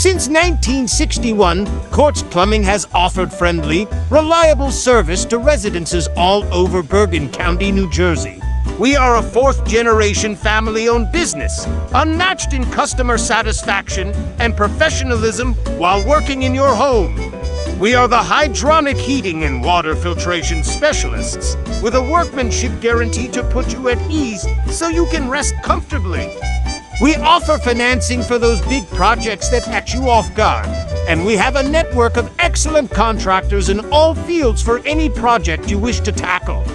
Since 1961, Quartz Plumbing has offered friendly, reliable service to residences all over Bergen County, New Jersey. We are a fourth-generation family-owned business, unmatched in customer satisfaction and professionalism while working in your home. We are the hydronic heating and water filtration specialists, with a workmanship guarantee to put you at ease so you can rest comfortably. We offer financing for those big projects that catch you off guard, and we have a network of excellent contractors in all fields for any project you wish to tackle.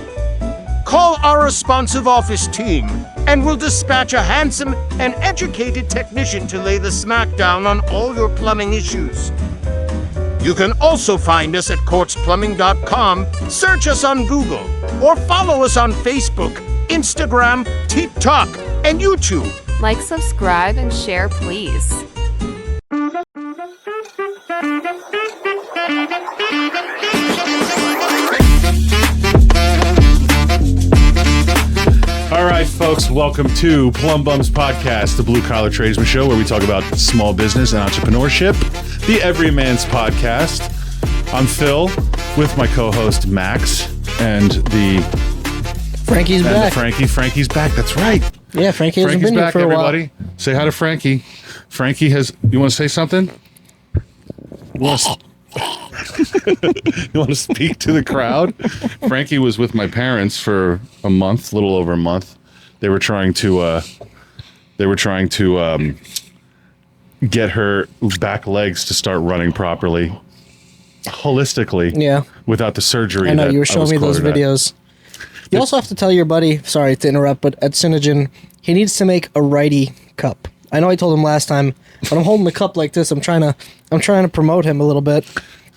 Call our responsive office team, and we'll dispatch a handsome and educated technician to lay the smackdown on all your plumbing issues. You can also find us at quartzplumbing.com, search us on Google, or follow us on Facebook, Instagram, TikTok, and YouTube. Like, subscribe, and share, please. All right, folks, welcome to Plum Bums Podcast, the blue-collar tradesman show where we talk about small business and entrepreneurship, the Everyman's Podcast. I'm Phil with my co-host Max and Frankie's back. Frankie's back. That's right. Yeah, Frankie hasn't been here back, for a everybody. while. Say hi to Frankie. Frankie has. You want to say something? You want to speak to the crowd? Frankie was with my parents for a month, little over a month. They were trying to get her back legs to start running properly, holistically. Yeah, without the surgery. I know you were showing me those videos. You also have to tell your buddy, sorry to interrupt, but at Synogen, he needs to make a righty cup. I know I told him last time, but I'm holding the cup like this. I'm trying to promote him a little bit,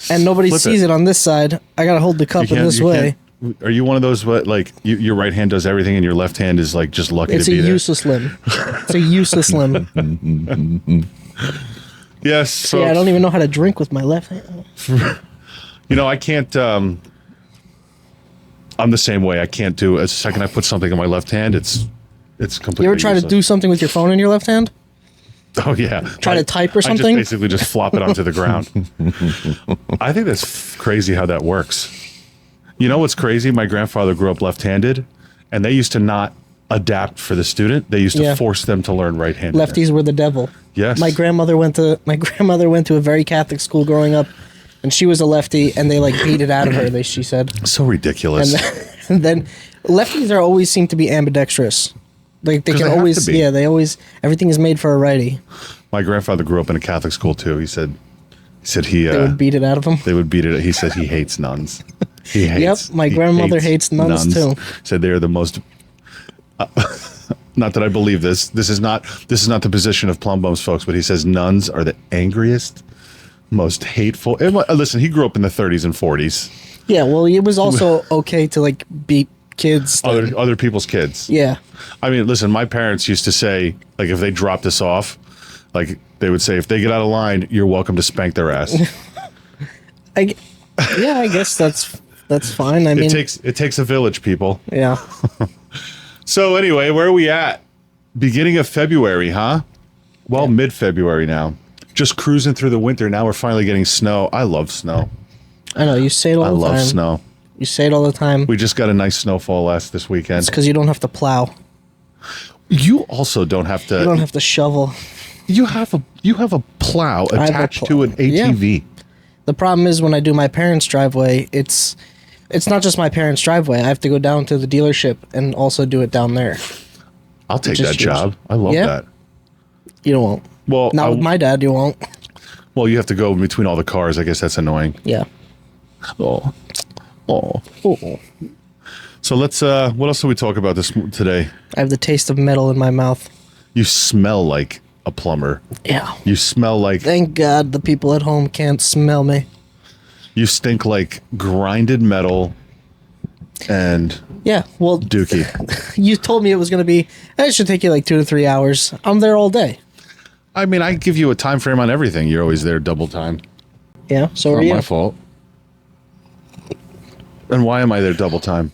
and nobody sees it on this side. I gotta hold the cup in this way. Are you one of those like your right hand does everything and your left hand is like just lucky to be there? It's a useless limb. It's a useless limb. Yes. So yeah, I don't even know how to drink with my left hand. You know, I can't. I'm the same way. I can't do. As the second I put something in my left hand, it's completely. You ever try to do something with your phone in your left hand? Oh yeah. Try to type or something? I just basically just flop it onto the ground. I think that's crazy how that works. You know what's crazy? My grandfather grew up left-handed, and they used to not adapt for the student. They used to force them to learn right-handed. Lefties were the devil. Yes. My grandmother went to a very Catholic school growing up, and she was a lefty, and they like beat it out of her. She said. So ridiculous. And then lefties always seem to be ambidextrous. Like they can always, they always. Everything is made for a righty. My grandfather grew up in a Catholic school too. He said they would beat it out of him. They would beat it. He said he hates nuns. He hates. Yep, my grandmother hates nuns too. Said they are the most. Not that I believe this. This is not the position of Plum Bums, folks. But he says nuns are the angriest, most hateful. And listen, he grew up in the 30s and 40s. Yeah, well, it was also okay to like beat kids. Other people's kids. Yeah. I mean, listen, my parents used to say, like, if they dropped us off, like, they would say, if they get out of line, you're welcome to spank their ass. I guess that's fine. I mean, it takes a village, people. Yeah. So anyway, where are we at? Beginning of February, huh? Well, mid-February now. Just cruising through the winter. Now we're finally getting snow. I love snow. I know, you say it all the time. I love snow. You say it all the time. We just got a nice snowfall this weekend. It's because you don't have to plow. You also don't have to. You don't have to shovel. You have a plow attached to an ATV. Yeah. The problem is when I do my parents' driveway, it's not just my parents' driveway. I have to go down to the dealership and also do it down there. I'll take that job. I love that. You won't. Well, not with my dad. You won't. Well, you have to go between all the cars. I guess that's annoying. Yeah. Oh. So let's. What else do we talk about today? I have the taste of metal in my mouth. You smell like a plumber. Yeah. You smell like. Thank God the people at home can't smell me. You stink like grinded metal and dookie. You told me it was going to be, it should take you like 2 to 3 hours. I'm there all day. I mean, I give you a time frame on everything. You're always there double time. Yeah, so are you. Not my fault. And why am I there double time?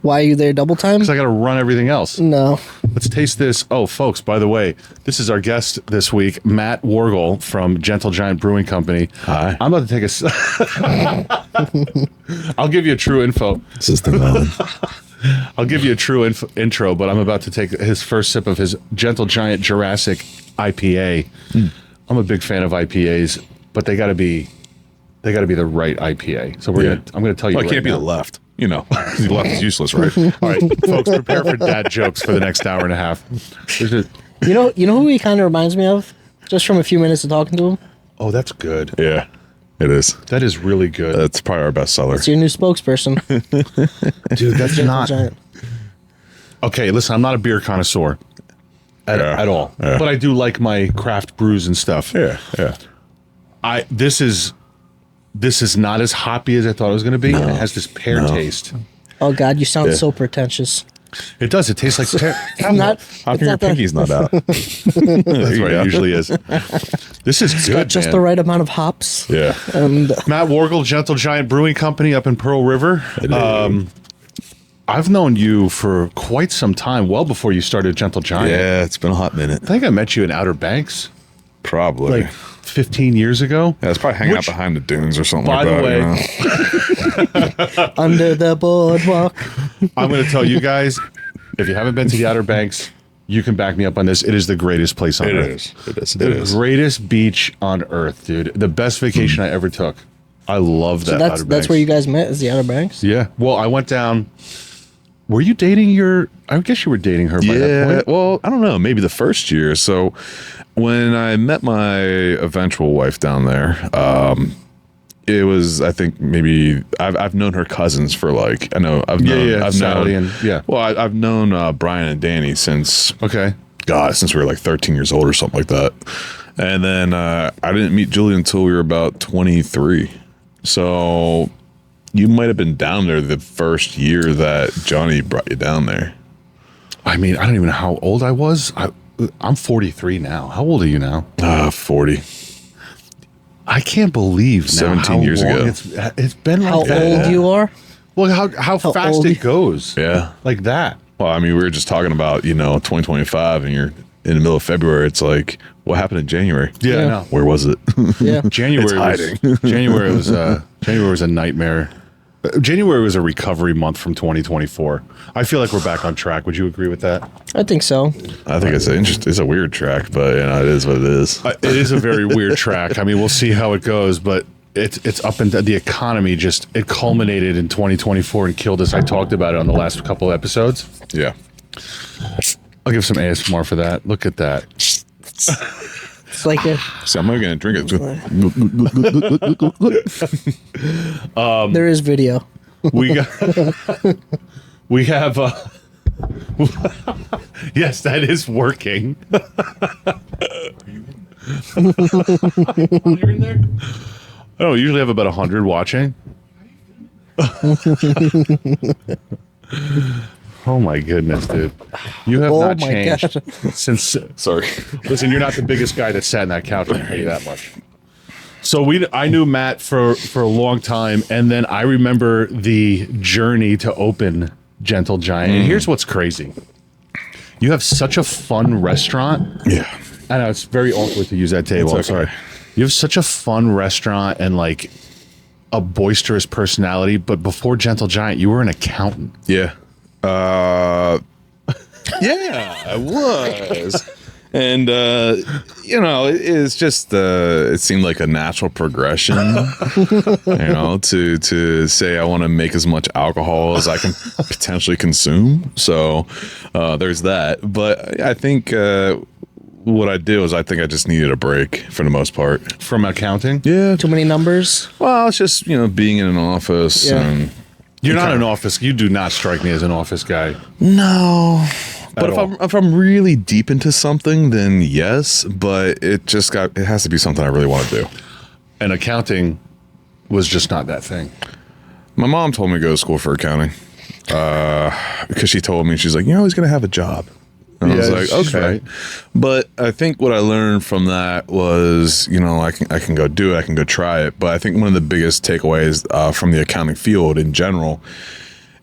Why are you there double time? Because I got to run everything else. No. Let's taste this. Oh, folks, by the way, this is our guest this week, Matt Worgul from Gentle Giant Brewing Company. Hi. I'm about to take a... I'll give you a true info. This is the moment. I'll give you a true intro, but I'm about to take his first sip of his Gentle Giant Jurassic IPA. I'm a big fan of IPAs, but they got to be the right IPA. So I'm gonna tell you. Well, it right can't be now. the left. You know, the left is useless, right? All right, folks, prepare for dad jokes for the next hour and a half. You know who he kind of reminds me of? Just from a few minutes of talking to him? Oh, that's good. Yeah, it is. That is really good. That's probably our best seller. It's your new spokesperson. Dude, that's Gentle not... Giant. Okay, listen, I'm not a beer connoisseur at all. Yeah. But I do like my craft brews and stuff. Yeah. This is not as hoppy as I thought it was going to be. And it has this pear taste. Oh, God, you sound so pretentious. It does. It tastes like pear. I'm not... How it's come your not that- pinky's not out? That's what it usually is. This is good, just man. the right amount of hops. Yeah. And Matt Worgul, Gentle Giant Brewing Company up in Pearl River. I've known you for quite some time, well before you started Gentle Giant. Yeah, it's been a hot minute. I think I met you in Outer Banks Probably. like 15 years ago. Yeah, it's probably hanging out behind the dunes or something By like the that. way, under the boardwalk. I'm going to tell you guys, if you haven't been to the Outer Banks, you can back me up on this. It is the greatest place on It earth. is. The greatest beach on earth, dude. The best vacation I ever took. I love that. So Outer Banks. that's where you guys met, is the Outer Banks? Yeah. Well, I went down. Were you dating I guess you were dating her by that Yeah, point. well, I don't know. Maybe the first year. So when I met my eventual wife down there, it was, I think, maybe I've known her cousins for like, I've Sally known, Well, I've known Brian and Danny since since we were like 13 years old or something like that. And then I didn't meet Julie until we were about 23. So you might have been down there the first year that Johnny brought you down there. I mean, I don't even know how old I was. I'm 43 now. How old are you now? 40. I can't believe now 17 how years long ago. It's been like How that. old you are? Well, how fast old it you- goes. Yeah. Like that. Well, I mean, we were just talking about, 2025 and you're in the middle of February. It's like, what happened in January? Yeah, Yeah. I know. Where was it? Yeah. January It's hiding. January was a nightmare. January was a recovery month from 2024. I feel like we're back on track. Would you agree with that? I think so. I think it's a weird track, but it is what it is. It is a very weird track. I mean, we'll see how it goes, but it's up and the economy it culminated in 2024 and killed us. I talked about it on the last couple of episodes. Yeah. I'll give some ASMR for that. Look at that. It's like a, See, I'm not going to drink it. there is video. We have yes, that is working. You're in there? I don't usually have about 100 watching. Oh my goodness, dude. You have Oh not my changed God. since Sorry. listen, you're not the biggest guy that sat in that couch, I'll tell you that much. So I knew Matt for a long time, and then I remember the journey to open Gentle Giant. And here's what's crazy. You have such a fun restaurant. Yeah. I know it's very awkward to use that table. I'm It's sorry. okay. You have such a fun restaurant and like a boisterous personality, but before Gentle Giant, you were an accountant. Yeah. Yeah, I was. And, it's just, it seemed like a natural progression, to say I want to make as much alcohol as I can potentially consume. So there's that. But I think what I did was I think I just needed a break for the most part. From accounting? Yeah. Too many numbers. Well, it's just, being in an office Yeah. and... You're not an office. You do not strike me as an office guy. No. But all. if I'm really deep into something, then yes. But it has to be something I really want to do. And accounting was just not that thing. My mom told me to go to school for accounting because she told me, she's like, you're always going to have a job. And I was Yeah, like, she's okay. right. But I think what I learned from that was, I can go do it. I can go try it. But I think one of the biggest takeaways from the accounting field in general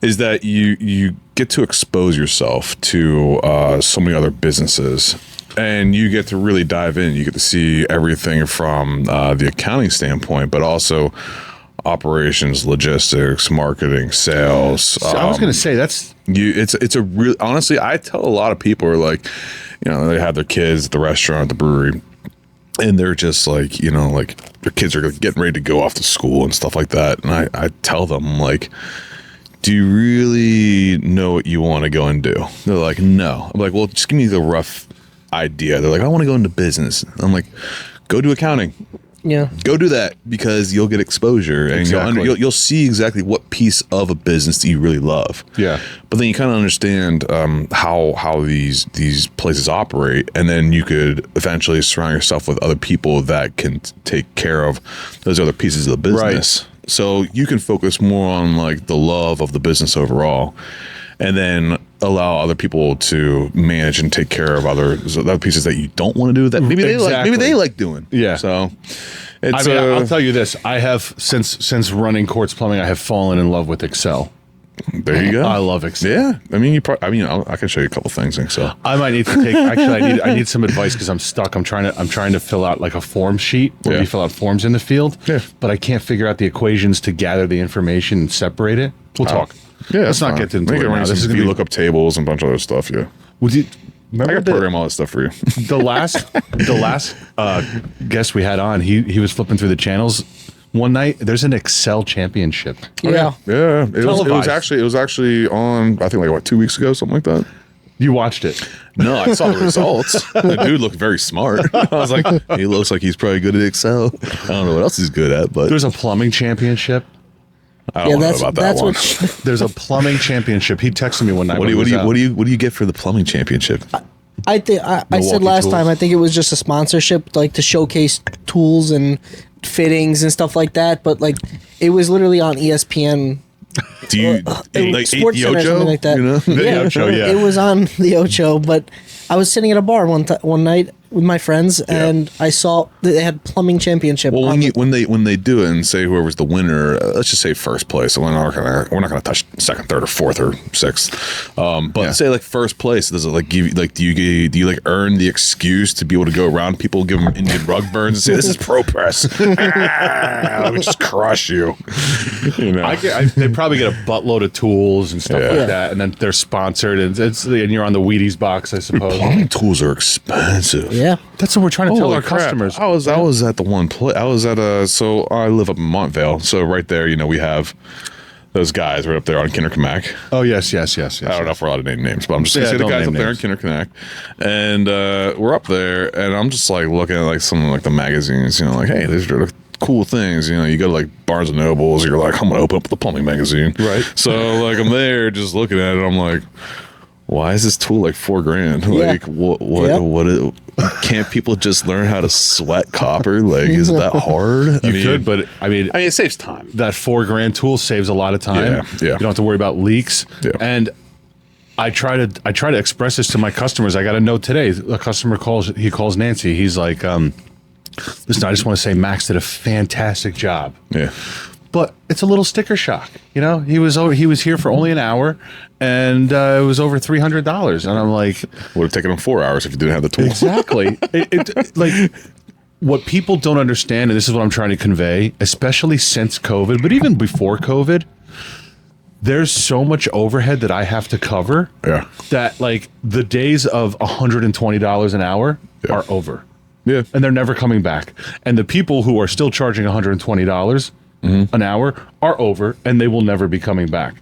is that you get to expose yourself to so many other businesses, and you get to really dive in. You get to see everything from the accounting standpoint, but also operations, logistics, marketing, sales. So I was going to say that's it's a real, honestly, I tell a lot of people are like, they have their kids at the restaurant, at the brewery, and they're just like, like their kids are getting ready to go off to school and stuff like that. And I tell them, like, do you really know what you want to go and do? They're like, no. I'm like, well, just give me the rough idea. They're like, I want to go into business. I'm like, go do accounting. Yeah. Go do that, because you'll get exposure, and you'll see exactly what piece of a business that you really love. Yeah. But then you kind of understand how these places operate, and then you could eventually surround yourself with other people that can take care of those other pieces of the business. Right. So you can focus more on like the love of the business overall, and then allow other people to manage and take care of other pieces that you don't want to do that maybe they like doing. Yeah. So it's, I'll tell you this. I have since running Quartz Plumbing, I have fallen in love with Excel. There you go. I love Excel. Yeah. I mean, I can show you a couple things in Excel. I might need to take. Actually, I need some advice, because I'm stuck. I'm trying to fill out like a form sheet where you fill out forms in the field. Yeah. But I can't figure out the equations to gather the information and separate it. We'll talk. Yeah, let's not get into it now. This is going to look up tables and a bunch of other stuff. Yeah. Would you? I can program all that stuff for you. The last guest we had on, he was flipping through the channels one night. There's an Excel championship. Yeah. Yeah. It was actually on, I think, like 2 weeks ago, something like that. You watched it? No, I saw the results. The dude looked very smart. I was like, he looks like he's probably good at Excel. I don't know what else he's good at, but there's a plumbing championship. I don't know about that one. There's a plumbing championship. He texted me one night. What do you get for the plumbing championship? I think I said last time, I think it was just a sponsorship, like to showcase tools and fittings and stuff like that. But like, it was literally on ESPN. Do you like Sports Center or something like that? The Ocho, yeah. It was on the Ocho, but I was sitting at a bar one night with my friends, and I saw that they had plumbing championship. Well, when they do it and say whoever's the winner, let's just say first place. So we're not gonna touch second, third, or fourth, or sixth. But say like first place, does it like give you like do you like earn the excuse to be able to go around people, give them Indian rug burns, and say this is pro press? Let me just crush you. They probably get a buttload of tools and stuff like that, and then they're sponsored, and you're on the Wheaties box, I suppose. Plumbing tools are expensive. Yeah, that's what we're trying to tell our customers. I was at the one place. I was at so I live up in Montvale, so right there, we have those guys right up there on Kinderkamack. Oh yes. I don't know if we're allowed to name names, but I'm just gonna say the guys up there on Kinderkamack, and we're up there, and I'm just like looking at like some of like the magazines, like, hey, these are cool things. You go to like Barnes and Nobles, you're like, I'm gonna open up the plumbing magazine, right? So like I'm there just looking at it, I'm like, why is this tool like $4,000? Like what can't people just learn how to sweat copper? Like, is it that hard? You could, but I mean it saves time. That $4,000 tool saves a lot of time. Yeah. You don't have to worry about leaks. Yeah. And I try to express this to my customers. I got a note today. A customer calls Nancy. He's like, listen, I just want to say Max did a fantastic job. Yeah. But it's a little sticker shock, He was here for only an hour, and it was over $300. And I'm like, would have taken him 4 hours if you didn't have the tool. Exactly. Like what people don't understand, and this is what I'm trying to convey, especially since COVID, but even before COVID, there's so much overhead that I have to cover. Yeah. That like the days of $120 an hour are over. Yeah. And they're never coming back. And the people who are still charging $120 an hour are over, and they will never be coming back.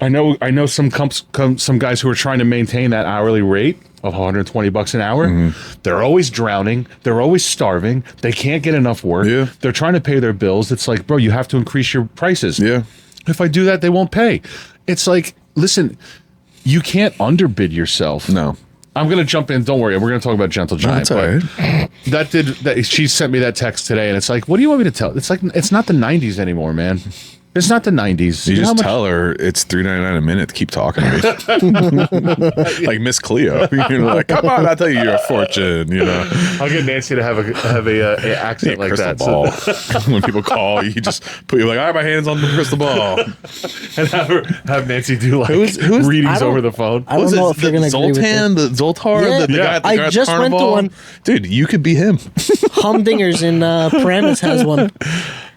I know some guys who are trying to maintain that hourly rate of $120 an hour. They're always drowning. They're always starving. They can't get enough work. Yeah. They're trying to pay their bills. It's like, bro, you have to increase your prices. Yeah. If I do that, they won't pay. It's like, listen, you can't underbid yourself. No. I'm going to jump in. Don't worry. We're going to talk about Gentle Giant. That's all right. She sent me that text today, and it's like, what do you want me to tell? It's like, it's not the 90s anymore, man. It's not the 90s. You know how just much- tell her it's $3.99 a minute to keep talking to me. Like Miss Cleo. You're like, come on, I'll tell you're a fortune, you know. I'll get Nancy to have a accent like Crystal that. ball. When people call, you just put your like, I have my hands on the crystal ball. And have Nancy do like who's- readings I don't- over the phone. I don't know if you're gonna agree with Zoltan, this. the Zoltar, Yeah. the guy at the I guy at the just went to carnival? one. Dude, you could be him. Humdingers in Paramus has one.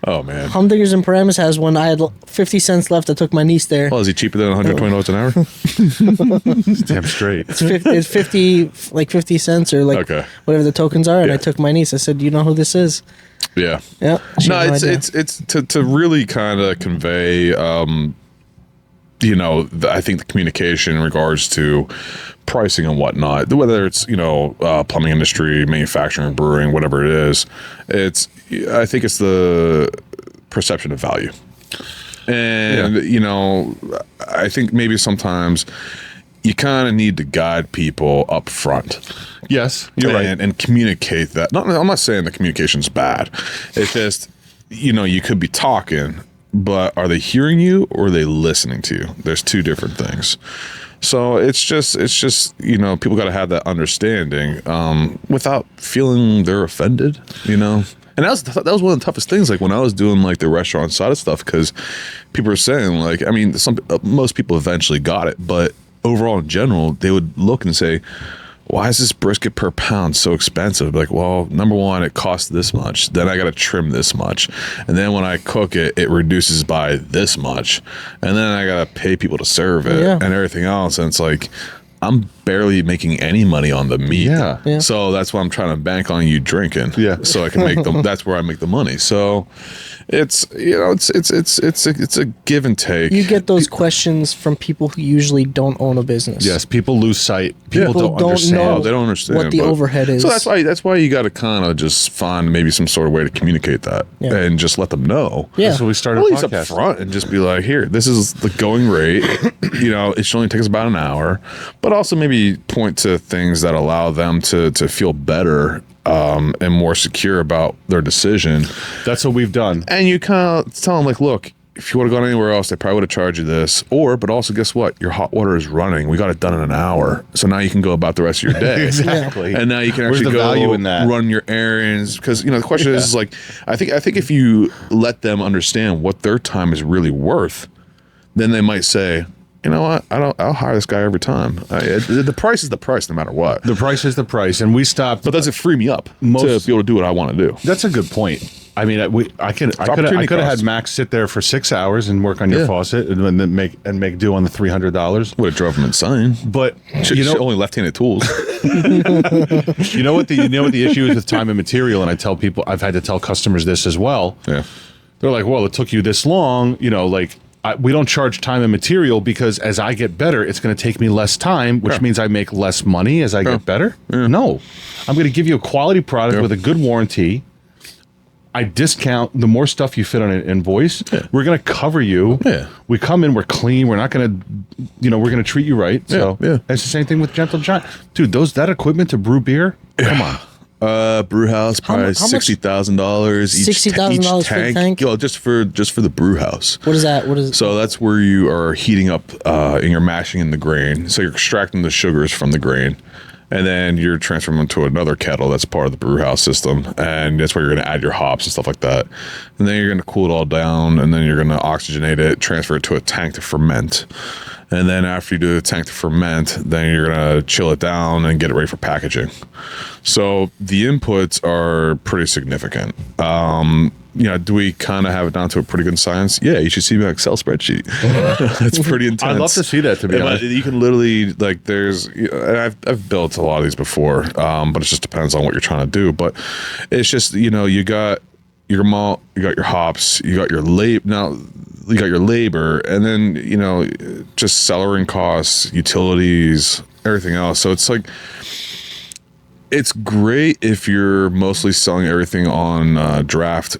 Oh man. Humdingers in Paramus has one. I had 50 cents left. I took my niece there. Well, is he cheaper than $120 an hour? Damn straight. It's 50, like 50 cents or like Okay. whatever the tokens are. And Yeah. I took my niece. I said, "You know who this is?" Yeah. Yeah. She No, had idea. it's to really kind of convey, I think the communication in regards to pricing and whatnot, whether it's plumbing industry, manufacturing, brewing, whatever it is, I think it's the perception of value, and I think maybe sometimes you kind of need to guide people up front. Yes, you're right. And communicate that. I'm not saying the communication's bad. It's just, you could be talking, but are they hearing you or are they listening to you? There's two different things. So it's just people got to have that understanding without feeling they're offended, And that was one of the toughest things, like when I was doing like the restaurant side of stuff, because people were saying like, I mean, most people eventually got it, but overall in general, they would look and say, why is this brisket per pound so expensive? Like, well, number one, it costs this much. Then I got to trim this much. And then when I cook it, it reduces by this much. And then I got to pay people to serve it and everything else. And it's like, I'm barely making any money on the meat. Yeah. So that's why I'm trying to bank on you drinking. Yeah. So I can make them. That's where I make the money. So it's it's a give and take. You get those questions from people who usually don't own a business. Yes, people lose sight. People People don't don't understand. know They don't understand what the but- overhead is. So that's why you got to kind of just find maybe some sort of way to communicate that and just let them know. Yeah. That's what we started At a least up podcast. front and just be like, here, this is the going rate. It should only take us about an hour, but also maybe point to things that allow them to feel better and more secure about their decision. That's what we've done. And you kind of tell them like, look, if you would have gone anywhere else, they probably would have charged you this. But also, guess what? Your hot water is running. We got it done in an hour. So now you can go about the rest of your day. Exactly. And now you can Where's actually the go value in that? run your errands. Because, the question is like, I think if you let them understand what their time is really worth, then they might say, you know what? I'll hire this guy every time. The price is the price no matter what. The price is the price, and we stopped. But does it free me up to be able to do what I want to do? That's a good point. I mean, I could opportunity have had cost. Max sit there for 6 hours and work on your faucet and then make do on the $300. Would have drove him insane. But Only left-handed tools. you know what the issue is with time and material, and I tell people, I've had to tell customers this as well. Yeah. They're like, well, it took you this long, we don't charge time and material because as I get better, it's going to take me less time, which means I make less money as I get better. Yeah. No, I'm going to give you a quality product with a good warranty. I discount the more stuff you fit on an invoice. Yeah. We're going to cover you. Yeah. We come in, we're clean. We're not going to, we're going to treat you right. So it's the same thing with Gentle Giant. Dude, that equipment to brew beer, come on. Brew house probably how much? $60,000 each. $60,000 for the tank? Yo, just for the brew house. What is that? What is it? So that's where you are heating up and you're mashing in the grain. So you're extracting the sugars from the grain. And then you're transferring them to another kettle that's part of the brew house system. And that's where you're going to add your hops and stuff like that. And then you're going to cool it all down. And then you're going to oxygenate it, transfer it to a tank to ferment. And then after you do the tank to ferment, then you're going to chill it down and get it ready for packaging. So the inputs are pretty significant. Do we kind of have it down to a pretty good science? Yeah, you should see my Excel spreadsheet. It's pretty intense. I'd love to see that, to be honest. You can literally, like, and I've built a lot of these before, but it just depends on what you're trying to do. But it's just, you got your malt, you got your hops, you got your you got your labor, and then, just cellaring costs, utilities, everything else. So it's like, it's great if you're mostly selling everything on draft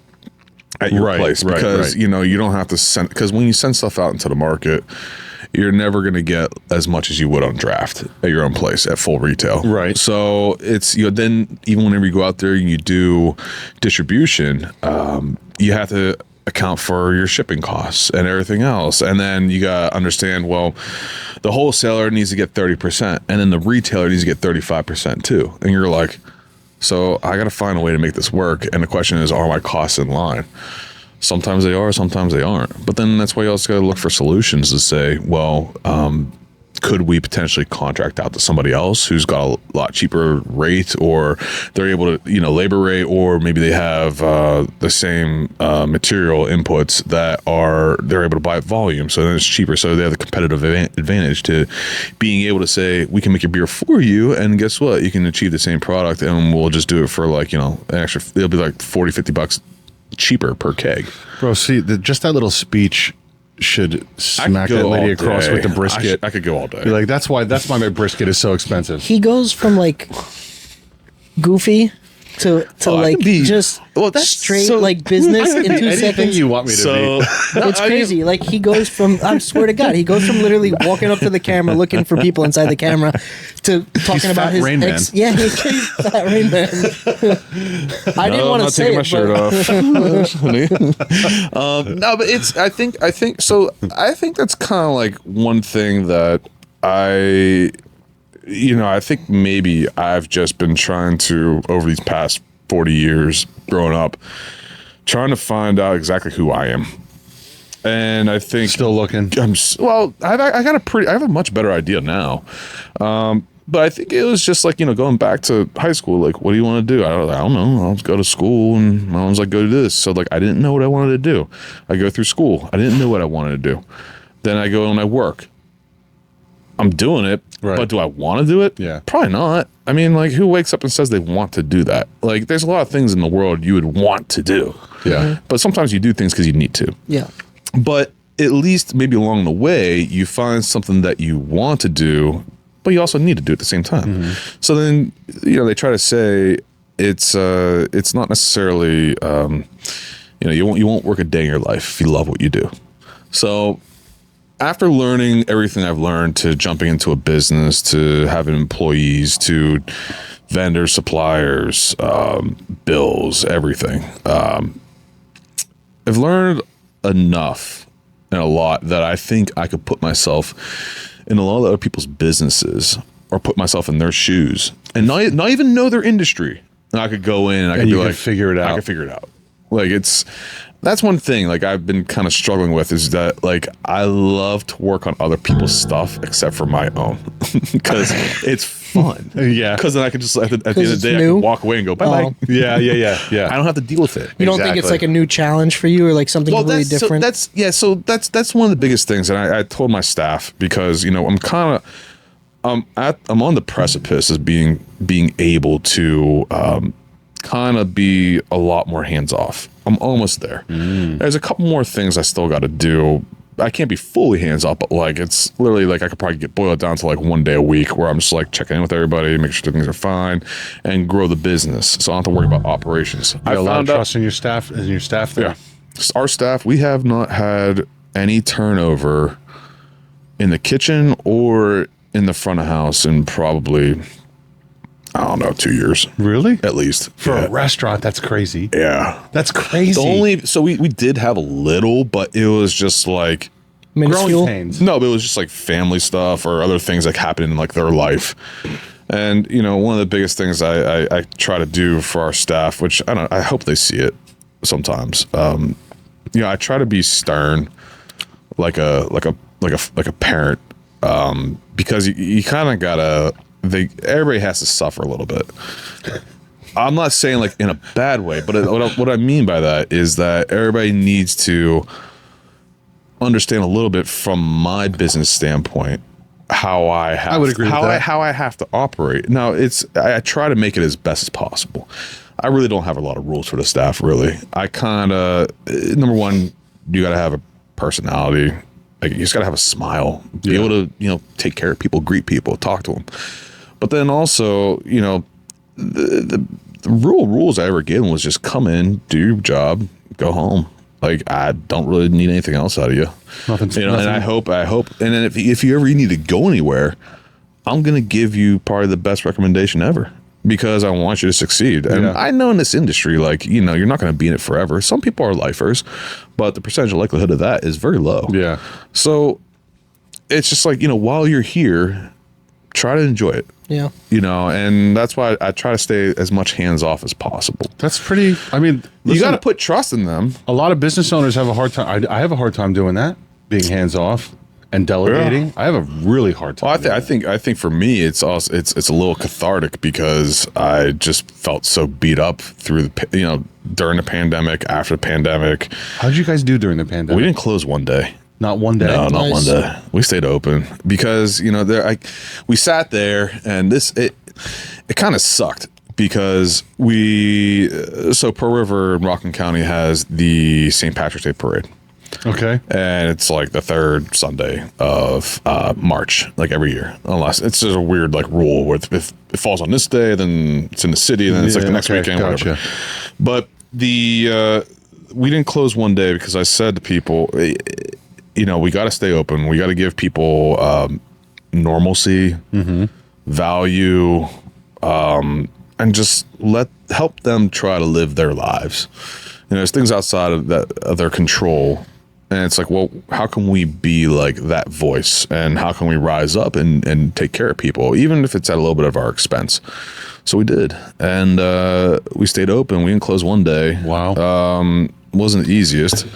at your place, because you don't have to send, because when you send stuff out into the market, you're never going to get as much as you would on draft at your own place at full retail. Right. So it's, then even whenever you go out there and you do distribution, you have to account for your shipping costs and everything else. And then you got to understand, well, the wholesaler needs to get 30%, and then the retailer needs to get 35% too. And you're like, so I got to find a way to make this work. And the question is, are my costs in line? Sometimes they are, sometimes they aren't. But then that's why you also got to look for solutions to say, well, could we potentially contract out to somebody else who's got a lot cheaper rate, or they're able to, labor rate, or maybe they have the same material inputs that they're able to buy at volume, so then it's cheaper. So they have the competitive advantage to being able to say, we can make your beer for you, and guess what? You can achieve the same product, and we'll just do it for like, an extra, it'll be like $40-50 cheaper per keg. Bro, see, just that little speech should smack that lady across with the brisket. I could go all day. Be like, that's why my brisket is so expensive. He goes from like goofy to like just straight like business in 2 Anything seconds. you want me to be. It's crazy. Like he goes from, I swear to God, he goes from literally walking up to the camera, looking for people inside the camera, to talking about his Rain ex. Man. Yeah, he's Fat Rain Man. I didn't want to say taking my it, shirt off. No, but I think so. I think that's kind of like one thing that I think maybe I've just been trying to, over these past 40 years growing up, trying to find out exactly who I am. And I think Still looking. I have a much better idea now. But I think it was just like, going back to high school, like, what do you want to do? I don't know. I'll go to school, and my mom's like, go do this. So like, I didn't know what I wanted to do. I go through school. I didn't know what I wanted to do. Then I go and I work. I'm doing it, right. But do I want to do it? Yeah. Probably not. I mean, like, who wakes up and says they want to do that? Like, there's a lot of things in the world you would want to do. Yeah. But sometimes you do things because you need to. Yeah. But at least maybe along the way, you find something that you want to do, but you also need to do at the same time. Mm-hmm. So then, they try to say it's not necessarily, you won't work a day in your life if you love what you do. So after learning everything I've learned, to jumping into a business, to having employees, to vendors, suppliers, bills, everything, I've learned enough and a lot that I think I could put myself in a lot of other people's businesses, or put myself in their shoes, and not even know their industry. And I could go in and I could be like, figure it out. I could figure it out. Like, that's one thing, like, I've been kind of struggling with, is that, like, I love to work on other people's stuff except for my own, because it's fun. Yeah. Because then I can just, at the end of the day, I new? can walk away and go, bye-bye. Oh. Yeah. I don't have to deal with it. You don't think it's like a new challenge for you, or like something completely different? So that's one of the biggest things. And I told my staff, because, I'm kind of, I'm on the precipice of being able to kind of be a lot more hands off. I'm almost there. There's a couple more things I still got to do. I can't be fully hands off, but like, it's literally like I could probably boil it down to like one day a week where I'm just like checking in with everybody, make sure things are fine, and grow the business. So I don't have to worry about operations. I have a lot of trust in your staff. There. Yeah, our staff, we have not had any turnover in the kitchen or in the front of house in probably, I don't know, 2 years. Really? At least. For a restaurant, that's crazy. Yeah. That's crazy. So we did have a little, but it was just like Minuscule? Growing pains. No, but it was just like family stuff or other things that happened in like their life. And one of the biggest things I try to do for our staff, which I hope they see it sometimes. I try to be stern, like a parent, because you kind of gotta. Everybody has to suffer a little bit. I'm not saying like in a bad way, but what I mean by that is that everybody needs to understand a little bit from my business standpoint how I would agree with that. How I have to operate. Now I try to make it as best as possible. I really don't have a lot of rules for the staff, really. I kind of, number one, you got to have a personality. Like, you just got to have a smile, be able to, take care of people, greet people, talk to them. But then also, the rules I ever gave them was just come in, do your job, go home. Like, I don't really need anything else out of you. Nothing. And I hope, and then if you ever need to go anywhere, I'm going to give you probably the best recommendation ever. because I want you to succeed. And I know in this industry, like, you know, you're not going to be in it forever. Some people are lifers, but the percentage of likelihood of that is very low. Yeah. So it's just like, you know, while you're here, try to enjoy it. Yeah. You know, and that's why I try to stay as much hands off as possible. That's pretty, I mean, You got to put trust in them. a lot of business owners have a hard time. I have a hard time doing that, being hands off and delegating. Yeah. I have a really hard time. Well, I think for me, it's also it's a little cathartic because I just felt so beat up through during the pandemic, after the pandemic. How did you guys do during the pandemic? We didn't close one day. Not one day. No, not Nice. one day. We stayed open because we sat there and it kind of sucked because Pearl River in Rockland County has the St. Patrick's Day parade. Okay. And it's like the third Sunday of March, like every year, unless it's just a weird like rule where if it falls on this day, then it's in the city, and then it's like the next weekend, whatever. But we didn't close one day because I said to people, you know, we got to stay open. We got to give people normalcy, value, and just help them try to live their lives. You know, there's things outside of their control. And it's like, well, how can we be like that voice? And how can we rise up and take care of people, even if it's at a little bit of our expense? So we did. And we stayed open. We didn't close one day. Wow. Wasn't the easiest.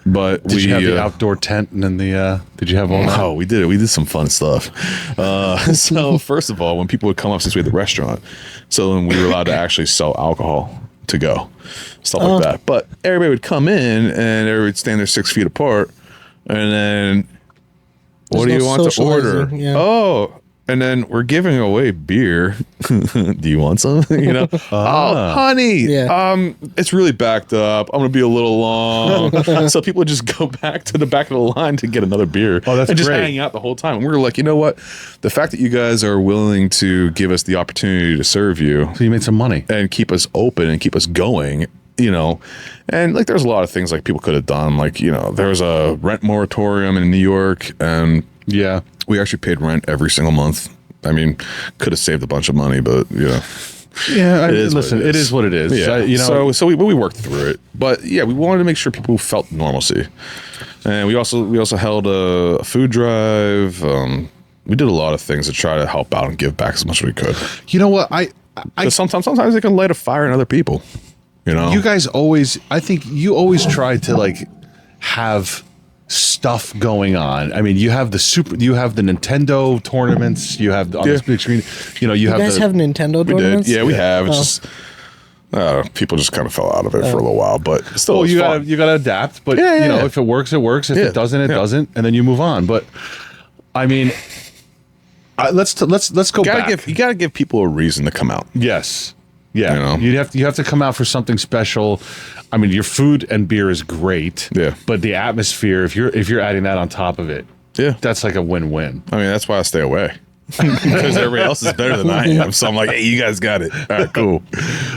But Did you have the outdoor tent and then did you have all that? Oh, we did it. We did some fun stuff. So first of all, when people would come up, since we had the restaurant, so then we were allowed to actually sell alcohol to go, stuff like that. But everybody would come in and everybody would stand there 6 feet apart, and then what do you want to order? Yeah. Oh, and then we're giving away beer. Do you want some? You know? Oh, honey. Yeah. It's really backed up. I'm gonna be a little long. So people would just go back to the back of the line to get another beer. Oh, that's and just great. hang out the whole time. And we were like, you know what? The fact that you guys are willing to give us the opportunity to serve you So you made some money. and keep us open and keep us going, you know, and like there's a lot of things like people could have done. Like, you know, there was a rent moratorium in New York, and Yeah. we actually paid rent every single month. I mean, could have saved a bunch of money, but yeah. Yeah. Listen, it is what it is. Yeah. You know, So we worked through it, but yeah, we wanted to make sure people felt normalcy, and we also held a food drive. We did a lot of things to try to help out and give back as much as we could. you know what? 'Cause sometimes it can light a fire in other people. You know, You guys I think you always try to like have stuff going on. I mean, you have the Nintendo tournaments, you have on this big screen, you know, you have You guys have Nintendo we did. tournaments? Yeah, we have. It's just people just kind of fell out of it for a little while, but still, well, it's you fun. gotta adapt, but Yeah, you know, yeah. if it works, it works. If Yeah. it doesn't, it Yeah. doesn't, and then you move on. But I mean, let's go back. You gotta give people a reason to come out. Yes. Yeah. You know? You have to come out for something special. I mean, your food and beer is great. Yeah. But the atmosphere, if you're adding that on top of it, Yeah, that's like a win-win. I mean, that's why I stay away. Because everybody else is better than I am. So I'm like, hey, you guys got it. All right, cool.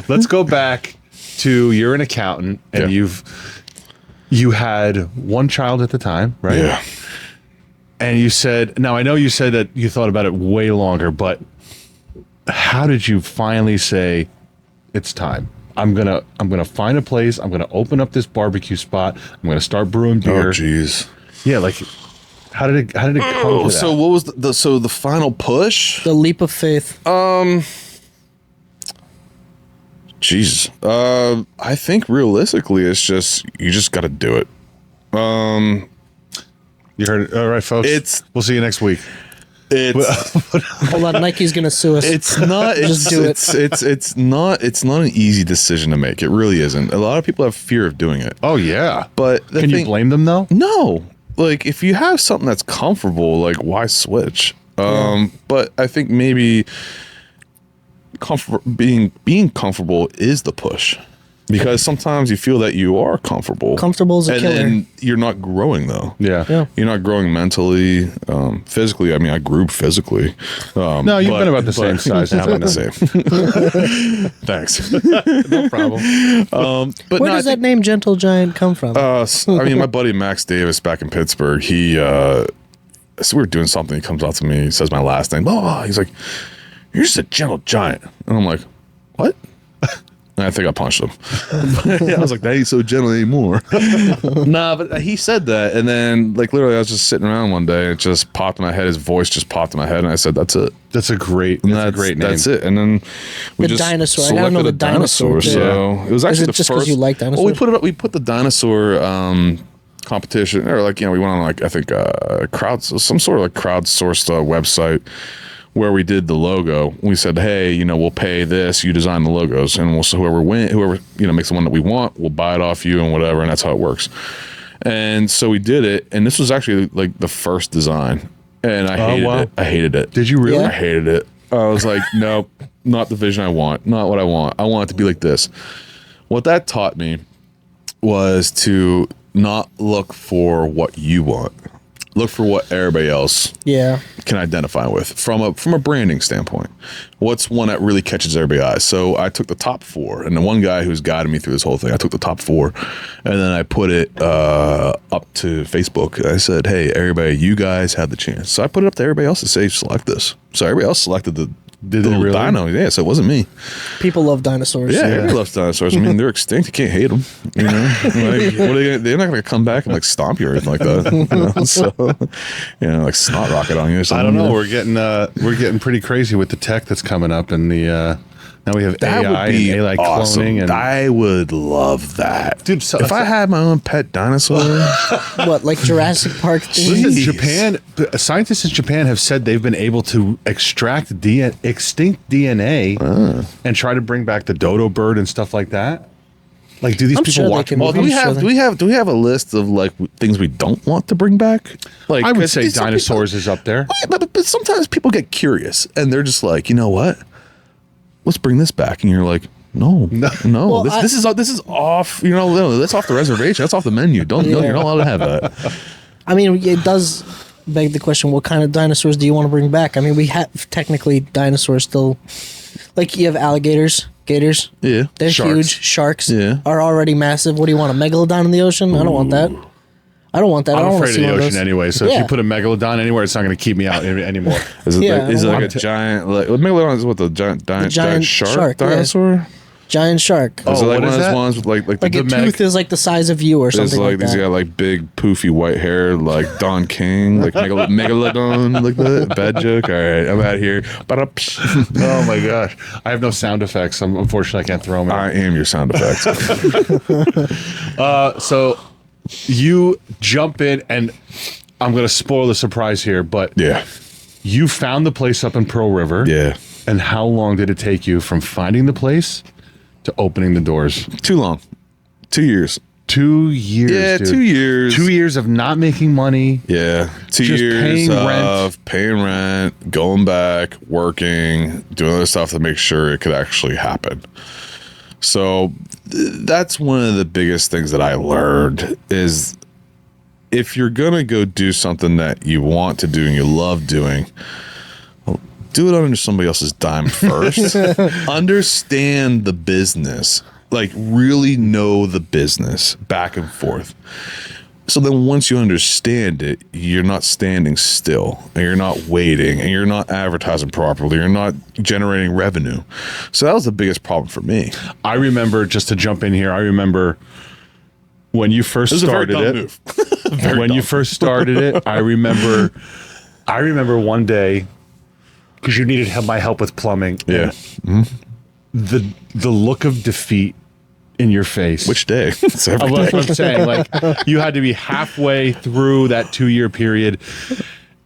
Let's go back to you're an accountant and Yeah. you had one child at the time, right? Yeah. And you said, now I know you said that you thought about it way longer, but how did you finally say it's time? I'm gonna find a place. I'm gonna open up this barbecue spot. I'm gonna start brewing beer. Oh, jeez. Yeah, like how did it come to that? So what was the final push? The leap of faith. Jesus. I think realistically, it's just you just got to do it. You heard it. All right, folks. We'll see you next week. It's Hold on, Nike's gonna sue us. it's not Just do it. it's not an easy decision to make. It really isn't. A lot of people have fear of doing it. Oh yeah. But the Can you thing- blame them though? No. Like if you have something that's comfortable, like why switch? But I think maybe being comfortable is the push. Because sometimes you feel that you are comfortable. Comfortable is a and killer. then you're not growing though. Yeah. Yeah. You're not growing mentally, physically. I mean, I grew physically. No, you've been about the same size. Yeah, I'm about the same. Thanks. No problem. But Where no, does that name Gentle Giant come from? I mean, my buddy Max Davis back in Pittsburgh, so we were doing something. He comes out to me, he says my last name. Oh, he's like, "You're just a gentle giant." And I'm like, "What?" And I think I punched him. I was like, "That ain't so gentle anymore." Nah, but he said that, and then like literally, I was just sitting around one day, and it just popped in my head. His voice just popped in my head, and I said, "That's it." That's a great name. That's it. And then we The just dinosaur. I gotta selected know a the dinosaur, too. So it was actually it the just 'cause first. you like dinosaurs? Well, we put it up. We put the dinosaur competition, or like we went on like I think some sort of like crowdsourced website where we did the logo. We said, hey, we'll pay this. You design the logos, and so whoever makes the one that we want, we'll buy it off you and whatever, and that's how it works. And so we did it, and this was actually like the first design, and I hated it. I hated it. Did you really? I hated it. I was like, nope, not the vision I want. Not what I want. I want it to be like this. What that taught me was to not look for what you want. Look for what everybody else can identify with from a branding standpoint. What's one that really catches everybody's eyes? So I took the top 4, and the one guy who's guided me through this whole thing, I took the top 4, and then I put it up to Facebook. I said, hey, everybody, you guys have the chance. So I put it up to everybody else to say, select this. So everybody else selected the little dino. Yeah, so it wasn't me. People love dinosaurs. Yeah, everybody loves dinosaurs. I mean, they're extinct. You can't hate them. Like, what are they're not going to come back and like stomp you or anything like that. So, like snot rocket on you or something. I don't know. We're getting pretty crazy with the tech that's coming up, and the now we have that AI would be and AI awesome. cloning. And I would love that, dude. So, if I had my own pet dinosaur, What, like Jurassic Park? listen, Things? Japan scientists in Japan have said they've been able to extract extinct DNA and try to bring back the dodo bird and stuff like that. Like, do these I'm people sure they watch? can- well, do I'm we sure have that- do we have a list of like things we don't want to bring back? Like, I would 'cause say some dinosaurs is up there. But sometimes people get curious and they're just like, you know what? Let's bring this back, and you're like, no. Well, this is off. That's off the reservation. That's off the menu. No, you're not allowed to have that. I mean, it does beg the question: what kind of dinosaurs do you want to bring back? I mean, we have technically dinosaurs still. Like you have alligators, gators. Yeah, they're sharks. huge. Sharks Yeah. are already massive. What do you want? A megalodon in the ocean? I don't want that. I don't want that. I I'm don't want afraid to see of the one ocean those. anyway. So if Yeah. you put a megalodon anywhere, it's not going to keep me out anymore. Is it Yeah, is it I like a want giant? Like megalodon is what the giant giant shark yeah. dinosaur? Giant shark. Is Oh, it like what one is of those that? ones with like like the a tooth is like the size of you or There's something like like these that. got like big poofy white hair like Don King, like megalodon, like that. Bad joke. All right, I'm out of here. Oh my gosh, I have no sound effects. Unfortunately, I can't throw them. I am your sound effects. So you jump in, and I'm going to spoil the surprise here, but Yeah, you found the place up in Pearl River. yeah. And how long did it take you from finding the place to opening the doors? Too long. 2 years. 2 years. Yeah, dude. 2 years. 2 years of not making money. Yeah, 2 Just years paying of paying rent, going back, working, doing other stuff to make sure it could actually happen. So that's one of the biggest things that I learned is if you're gonna go do something that you want to do and you love doing, do it under somebody else's dime first. Understand the business. Like really know the business back and forth. So then once you understand it, you're not standing still and you're not waiting and you're not advertising properly. You're not generating revenue. So that was the biggest problem for me. I remember, just to jump in here, I remember when you first It was a very started dumb it. move. When you first started it, I remember one day, because you needed my help with plumbing. Yeah. The look of defeat in your face. Which day? It's every day. That's what I'm saying. Like you had to be halfway through that 2 year period,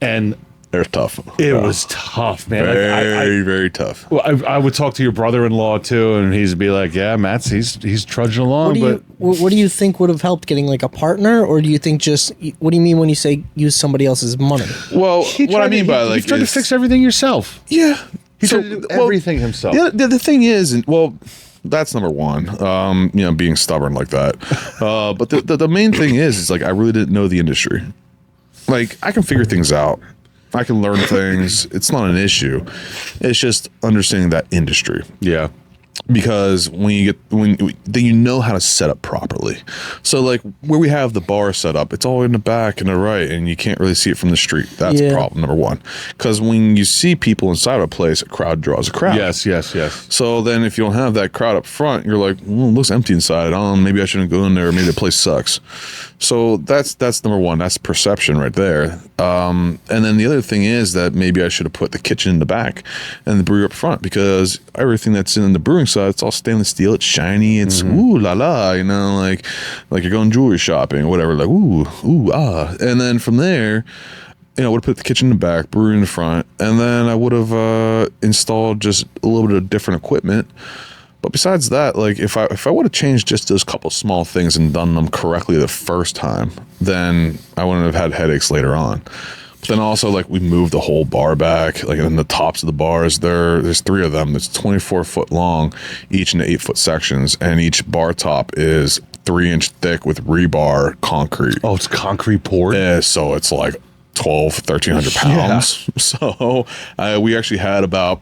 and They're tough. it was tough, man. Very, very tough. I would talk to your brother-in-law too, and he'd be like, "Yeah, Matt's he's trudging along." What do you think would have helped getting like a partner, or do you think just what do you mean when you say use somebody else's money? Well, what I mean by like he's trying to is- fix everything yourself. Yeah. He tried to do everything himself. The thing is, and well, that's number one. Being stubborn like that. But the main thing is like I really didn't know the industry. Like I can figure things out. I can learn things. It's not an issue. It's just understanding that industry. Yeah. Because then you know how to set up properly. So like where we have the bar set up, it's all in the back and the right, and you can't really see it from the street. That's problem number one. Because when you see people inside of a place, a crowd draws a crowd. Yes. So then if you don't have that crowd up front, you're like, well, it looks empty inside. Oh, maybe I shouldn't go in there. Maybe the place sucks. So that's number one. That's perception right there. And then the other thing is that maybe I should have put the kitchen in the back and the brewery up front, because everything that's in the brewing side, it's all stainless steel. It's shiny. It's ooh la la. You know, like you're going jewelry shopping or whatever. Like ooh ah. And then from there, I would have put the kitchen in the back, brewery in the front, and then I would have installed just a little bit of different equipment. But besides that, like if I would have changed just those couple small things and done them correctly the first time, then I wouldn't have had headaches later on. But then also, like, we moved the whole bar back, like in the tops of the bars, there's 3 of them. It's 24 foot long, each in 8-foot sections, and each bar top is 3-inch thick with rebar concrete. Oh, it's concrete poured? Yeah, so it's like 1,300 pounds. Yeah. So we actually had about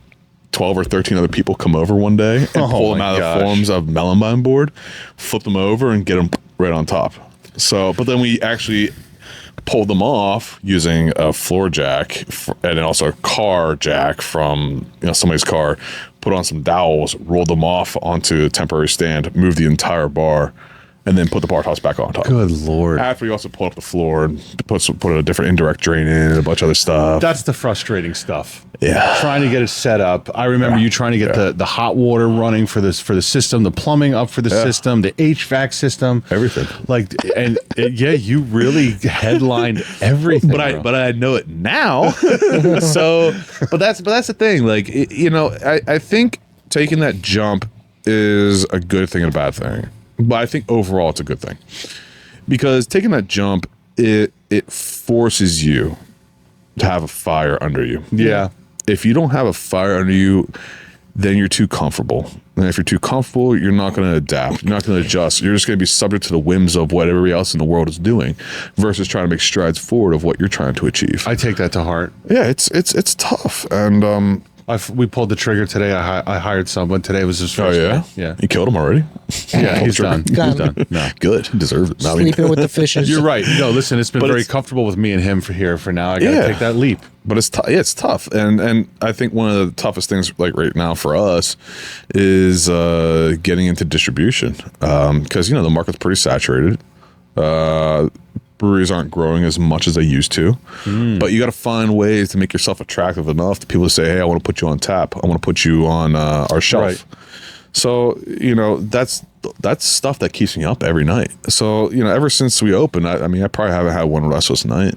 12 or 13 other people come over one day and pull them out of the forms of melon vine board, flip them over, and get them right on top. So, but then we actually pulled them off using a floor jack and then also a car jack from somebody's car, put on some dowels, rolled them off onto a temporary stand, moved the entire bar, and then put the bar tops back on top. Good Lord. After we also pulled up the floor and put a different indirect drain in and a bunch of other stuff. That's the frustrating stuff. Yeah. Trying to get it set up. I remember you trying to get the hot water running for the system, the plumbing up for the system, the HVAC system. Everything. You really headlined everything. But I know it now. So, but that's the thing. Like, I think taking that jump is a good thing and a bad thing. But I think overall it's a good thing, because taking that jump, it forces you to have a fire under you. Yeah. If you don't have a fire under you, then you're too comfortable. And if you're too comfortable, you're not going to adapt. You're not going to adjust. You're just going to be subject to the whims of what everybody else in the world is doing, versus trying to make strides forward of what you're trying to achieve. I take that to heart. Yeah, it's tough. And we pulled the trigger today. I hired someone. Today was his first day. Yeah. You killed him already? Yeah, he's done. He's done. No. Good. He deserves it. Sleeping with the fishes. You're right. No, listen, it's been very comfortable with me and him for now. I got to take that leap. But it's tough. And I think one of the toughest things like right now for us is getting into distribution. Because, the market's pretty saturated. Breweries aren't growing as much as they used to, but you got to find ways to make yourself attractive enough to people to say, hey, I want to put you on tap. I want to put you on our shelf. Right. So, that's stuff that keeps me up every night. So, ever since we opened, I probably haven't had one restless night.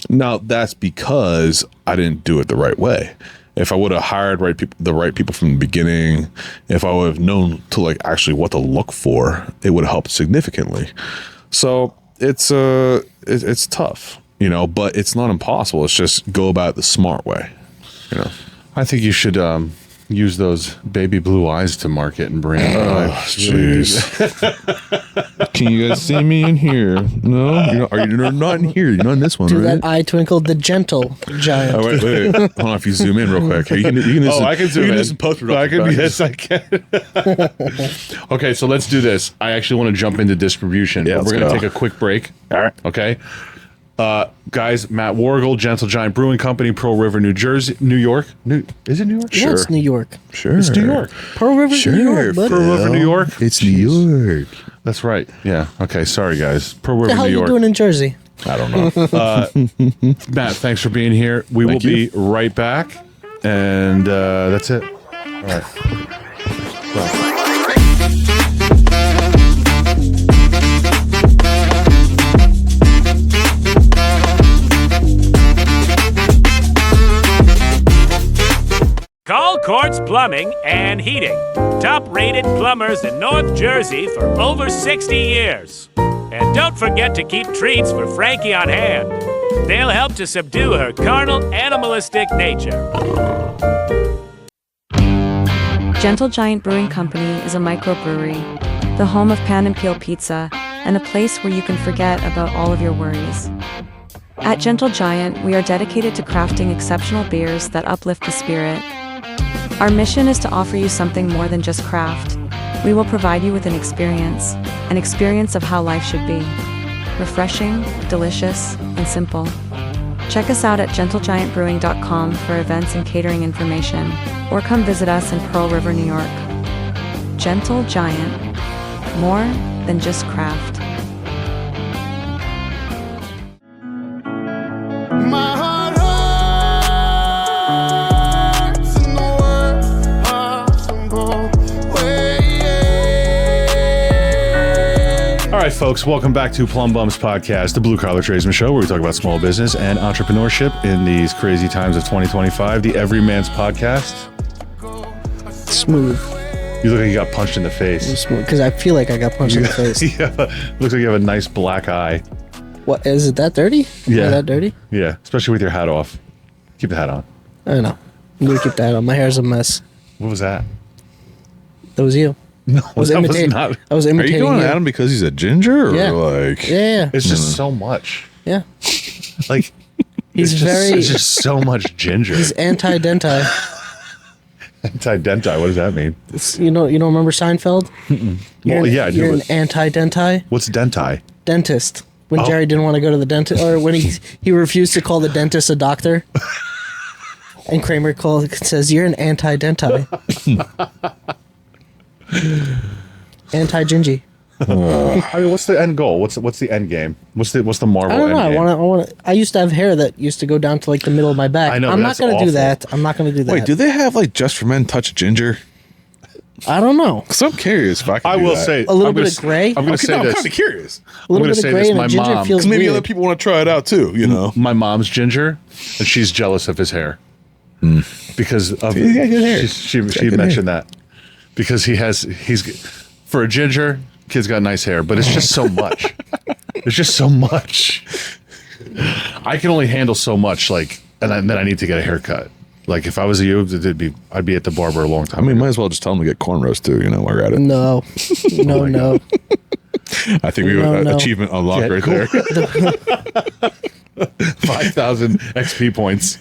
Now, that's because I didn't do it the right way. If I would have hired the right people from the beginning, if I would have known to actually what to look for, it would have helped significantly. So it's tough, but it's not impossible. It's just go about it the smart way, I think you should use those baby blue eyes to market and brand. Oh, jeez. Can you guys see me in here? No? You're not in here. You're not in this one, Do right? that eye twinkle, the gentle giant. Oh, wait. Hold on, if you zoom in real quick. You can I can zoom in. You can post-production. Yes, I can. Okay, so let's do this. I actually want to jump into distribution. Yeah, we're going to take a quick break. All right. Okay. Guys, Matt Worgul, Gentle Giant Brewing Company, Pearl River, New York. Is it New York? Yeah, it's New York. Sure. It's New York. Pearl River, New York, bud. Pearl River, New York. It's New York. That's right. Yeah. Okay. Sorry, guys. Pearl River, What the hell New are you York. doing in Jersey? I don't know. Matt, thanks for being here. We will be right back, and that's it. All right. Bye. Call Quartz Plumbing and Heating. Top-rated plumbers in North Jersey for over 60 years. And don't forget to keep treats for Frankie on hand. They'll help to subdue her carnal, animalistic nature. Gentle Giant Brewing Company is a microbrewery, the home of pan and peel pizza, and a place where you can forget about all of your worries. At Gentle Giant, we are dedicated to crafting exceptional beers that uplift the spirit. Our mission is to offer you something more than just craft. We will provide you with an experience of how life should be. Refreshing, delicious, and simple. Check us out at gentlegiantbrewing.com for events and catering information, or come visit us in Pearl River, New York. Gentle Giant. More than just craft. My heart hurts and the words are simple. All right, folks, welcome back to Plum Bums Podcast, the Blue Collar Tradesman Show, where we talk about small business and entrepreneurship in these crazy times of 2025. The Everyman's Podcast. Smooth. You look like you got punched in the face. Because I feel like I got punched in the face. Yeah, looks like you have a nice black eye. What, is it that dirty? Yeah. Am I that dirty? Yeah, especially with your hat off. Keep the hat on. I don't know. I'm going to keep that on. My hair's a mess. What was that? That was you. No, I was imitating. not. I was Are imitating you going you. at him because he's a ginger, or Yeah. like? Yeah. It's just so much. Yeah. Like, He's it's just so much ginger. He's anti-denti. Anti-denti, what does that mean? You don't remember Seinfeld? Well, yeah, I do. You're an but anti-denti what's denti? dentist. When Oh. Jerry didn't want to go to the dentist, or when he refused to call the dentist a doctor, and Kramer says, "You're an anti-denti, anti-gingy." I mean, what's the end goal? What's the end game? What's the Marvel I don't end know. game? I want. I used to have hair that used to go down to like the middle of my back. I know, I'm but not that's going to do awful. that. I'm not going to do that. Wait, do they have like just for men touch ginger? I don't know. Because I'm curious if I can. I do will that. say A little I'm bit gonna of gray? I'm going to Okay, say no, I'm this. kind of curious. A little gonna bit of say gray this, and my a ginger mom- feels Maybe weird. other people want to try it out too. You know, My mom's ginger, and she's jealous of his hair because of He's got good hair. She good mentioned that because he's for a ginger, kid's got nice hair, but it's just so much. There's just so much. I can only handle so much, like, and then I need to get a haircut. Like if I was you, I'd be at the barber a long I time. mean, ago. might as well just tell them to get cornrows too. You know, while we're at it. No, no. I think we No, no. achievement unlocked Get right cool. there. 5,000 XP points.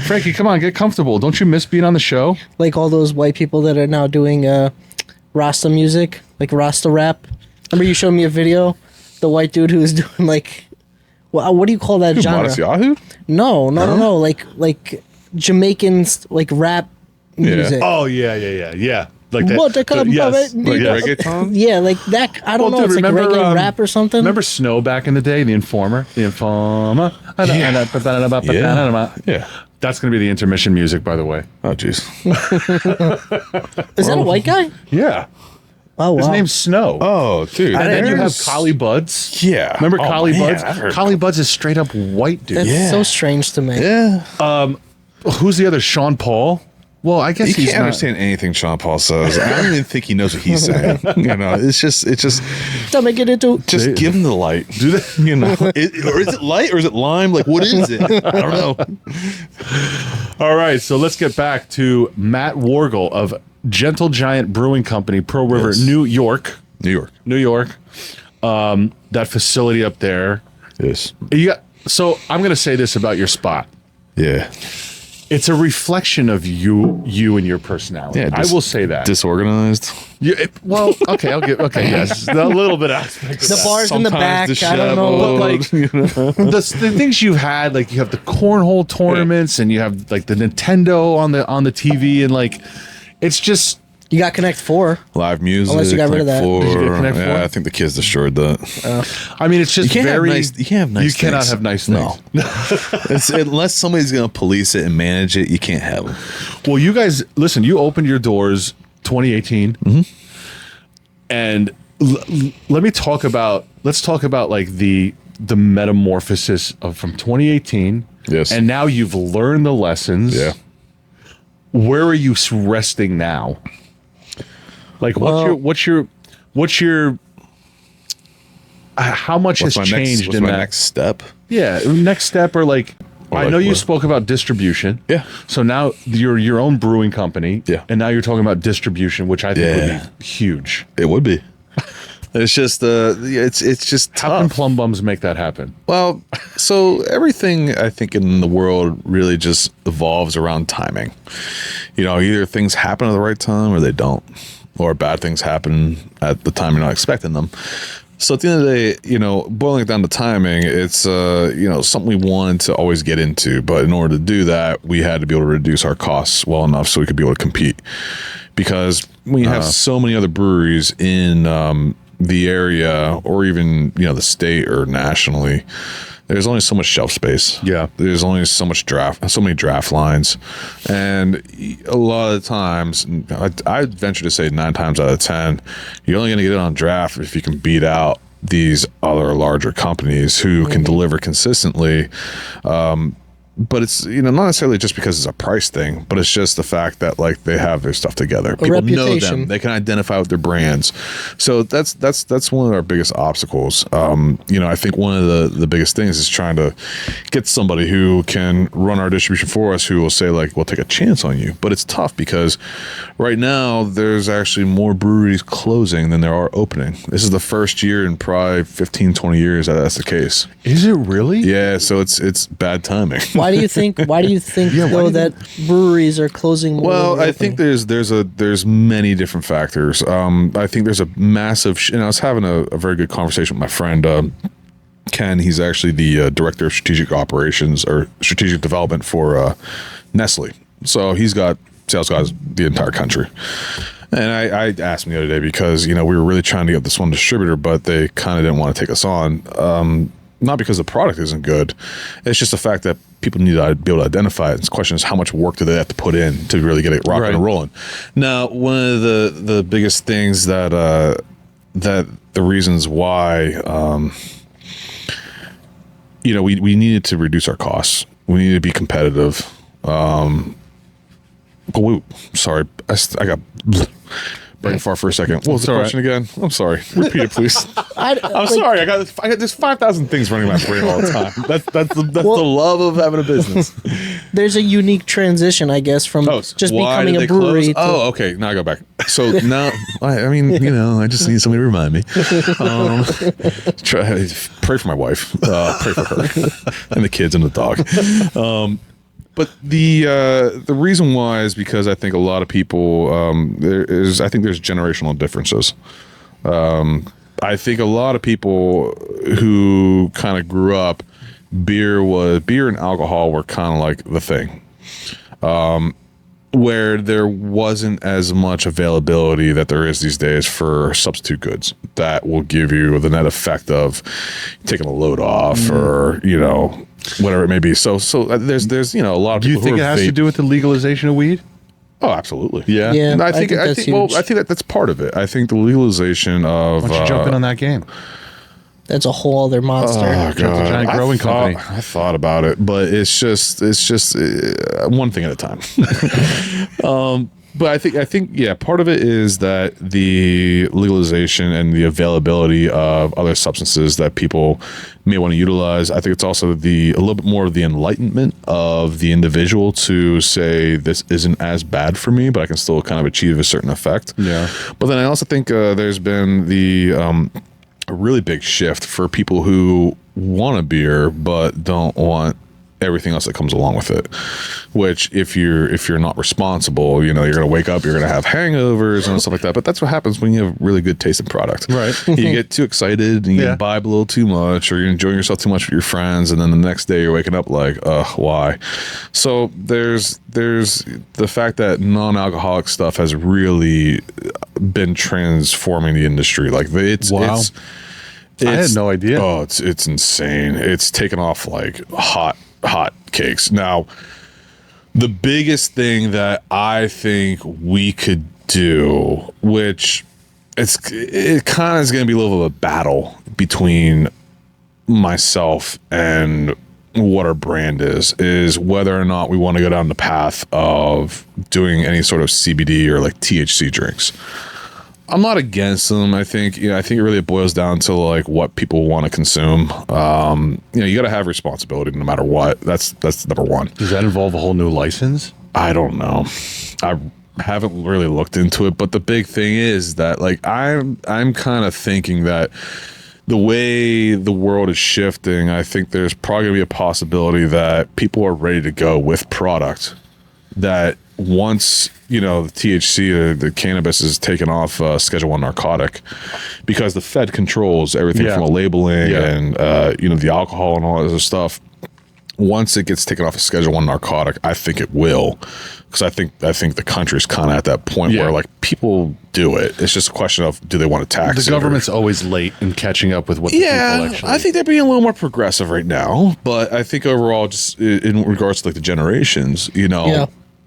Frankie, come on, get comfortable. Don't you miss being on the show? Like all those white people that are now doing Rasta music, like Rasta rap. Remember you showed me a video, the white dude who was doing like, what do you call that genre? Modest Yahoo? No, like Jamaicans like rap music. Oh yeah. Like that. What they call yes. Like Yeah. reggaeton? Yeah, like that. I don't know. Dude, It's like reggae rap or something. Remember Snow back in the day, The Informer? The Informer. Yeah. That's going to be the intermission music, by the way. Oh, jeez. Is that a white guy? Yeah. Oh wow. His name's Snow. Oh, dude. and then you have there's- Collie Buds. Yeah. Remember Oh, Collie man, Buds? I've heard Collie Buds is straight up white, dude. That's Yeah. so strange to me. Yeah. Who's the other? Sean Paul? Well, I guess You he's can't not. understand anything Sean Paul says. I don't even think he knows what he's saying. You know, it's just Don't make it into. give him the light. Do they? You know, or is it light or is it lime? Like, what is it? I don't know. All right, so let's get back to Matt Worgul of Gentle Giant Brewing Company, Pearl River, Yes. New York. New York. That facility up there. Yes. So I'm going to say this about your spot. Yeah. It's a reflection of you and your personality. Yeah. I will say that. Disorganized. Okay, yes, a little bit aspect. Of The that. bars in the back. Sometimes I don't know. disheveled. But like the things you've had, like you have the cornhole tournaments, and you have like the Nintendo on the TV, and like it's just You got Connect 4. Live music. Unless you got rid of that. Connect Did you get Four. Connect Four? Yeah, I think the kids destroyed that. I mean, it's just You can't have very. nice- you can't have nice You cannot things. have nice things. No. Unless somebody's going to police it and manage it, you can't have them. Well, you guys, listen. You opened your doors 2018, and let me talk about. Let's talk about like the metamorphosis of from 2018. Yes. And now you've learned the lessons. Yeah. Where are you resting now? Like, what's your how much has changed What's in my that? next step? Yeah, next step or like. Or I like know you what? spoke about distribution. Yeah. So now you're your own brewing company. Yeah. And now you're talking about distribution, which I think Yeah. would be huge. It would be. It's just it's just How can tough. plum bums make that happen? Well, so everything I think in the world really just evolves around timing. Either things happen at the right time or they don't, or bad things happen at the time you're not expecting them. So at the end of the day, boiling it down to timing, it's something we wanted to always get into, but in order to do that, we had to be able to reduce our costs well enough so we could be able to compete. Because when you have so many other breweries in the area, or even the state or nationally, there's only so much shelf space. Yeah. There's only so many draft lines. And a lot of the times, I'd venture to say 9 times out of 10, you're only going to get it on draft if you can beat out these other larger companies who can deliver consistently. But it's not necessarily just because it's a price thing, but it's just the fact that they have their stuff together. People know reputation. them; they can identify with their brands. So that's one of our biggest obstacles. I think one of the biggest things is trying to get somebody who can run our distribution for us, who will say we'll take a chance on you. But it's tough because right now there's actually more breweries closing than there are opening. This is the first year in probably 15, 20 years that's the case. Is it really? Yeah, so it's bad timing. Why do you think though that breweries are closing more? Well, than I think opening? there's many different factors. I think there's a massive, and I was having a very good conversation with my friend Ken. He's actually the director of strategic operations or strategic development for Nestle. So he's got sales guys the entire country. And I asked him the other day because we were really trying to get this one distributor, but they kind of didn't want to take us on. Not because the product isn't good. It's just the fact that people need to be able to identify it. The question is, how much work do they have to put in to really get it rocking and rolling? Now, one of the biggest things that the reasons why we needed to reduce our costs. We needed to be competitive. Sorry, I got brain fart for a second. What was the question again? I'm sorry. Repeat it, please. I'm sorry. I got there's 5,000 things running in my brain all the time. That's the love of having a business. There's a unique transition, I guess, from just becoming a brewery. Okay. Now I go back. So now, I just need somebody to remind me. Pray for my wife. Pray for her and the kids and the dog. But the reason why is because I think a lot of people there's generational differences. I think a lot of people who kind of grew up, beer and alcohol were kind of like the thing, where there wasn't as much availability that there is these days for substitute goods that will give you the net effect of taking a load off or whatever it may be. So there's a lot of people. Do you think it has to do with the legalization of weed? Oh, absolutely. Yeah. Yeah, I think that's huge. I think that's part of it. I think the legalization of Why don't you jump in on that game? That's a whole other monster. God. giant growing company. I thought about it, but it's just one thing at a time. But I think part of it is that the legalization and the availability of other substances that people may want to utilize. I think it's also a little bit more of the enlightenment of the individual to say this isn't as bad for me, but I can still kind of achieve a certain effect. Yeah. But then I also think there's been a really big shift for people who want a beer but don't want everything else that comes along with it, which if you're not responsible, you're going to wake up, you're going to have hangovers and stuff like that. But that's what happens when you have really good tasting product. Right. You get too excited and you imbibe a little too much, or you're enjoying yourself too much with your friends, and then the next day you're waking up like, why? So there's the fact that non-alcoholic stuff has really been transforming the industry. Like Wow. I had no idea. Oh, it's insane. It's taken off like hot cakes. Now, the biggest thing that I think we could do, which it kind of is going to be a little bit of a battle between myself and what our brand is whether or not we want to go down the path of doing any sort of CBD or like THC drinks. I'm not against them. I think it really boils down to like what people want to consume. You got to have responsibility no matter what. That's number one. Does that involve a whole new license? I don't know. haven't really looked into it, but the big thing is that like I'm kind of thinking that the way the world is shifting, I think there's probably gonna be a possibility that people are ready to go with product that once the THC, the cannabis, is taken off Schedule 1 narcotic, because the Fed controls everything from a labeling and the alcohol and all that other stuff. Once it gets taken off a Schedule 1 narcotic, I think it will, because I think the country's kind of at that point where like people do it. It's just a question of, do they want to tax it? The government's always late in catching up with what the people actually... I think they're being a little more progressive right now, but I think overall, just in regards to like the generations,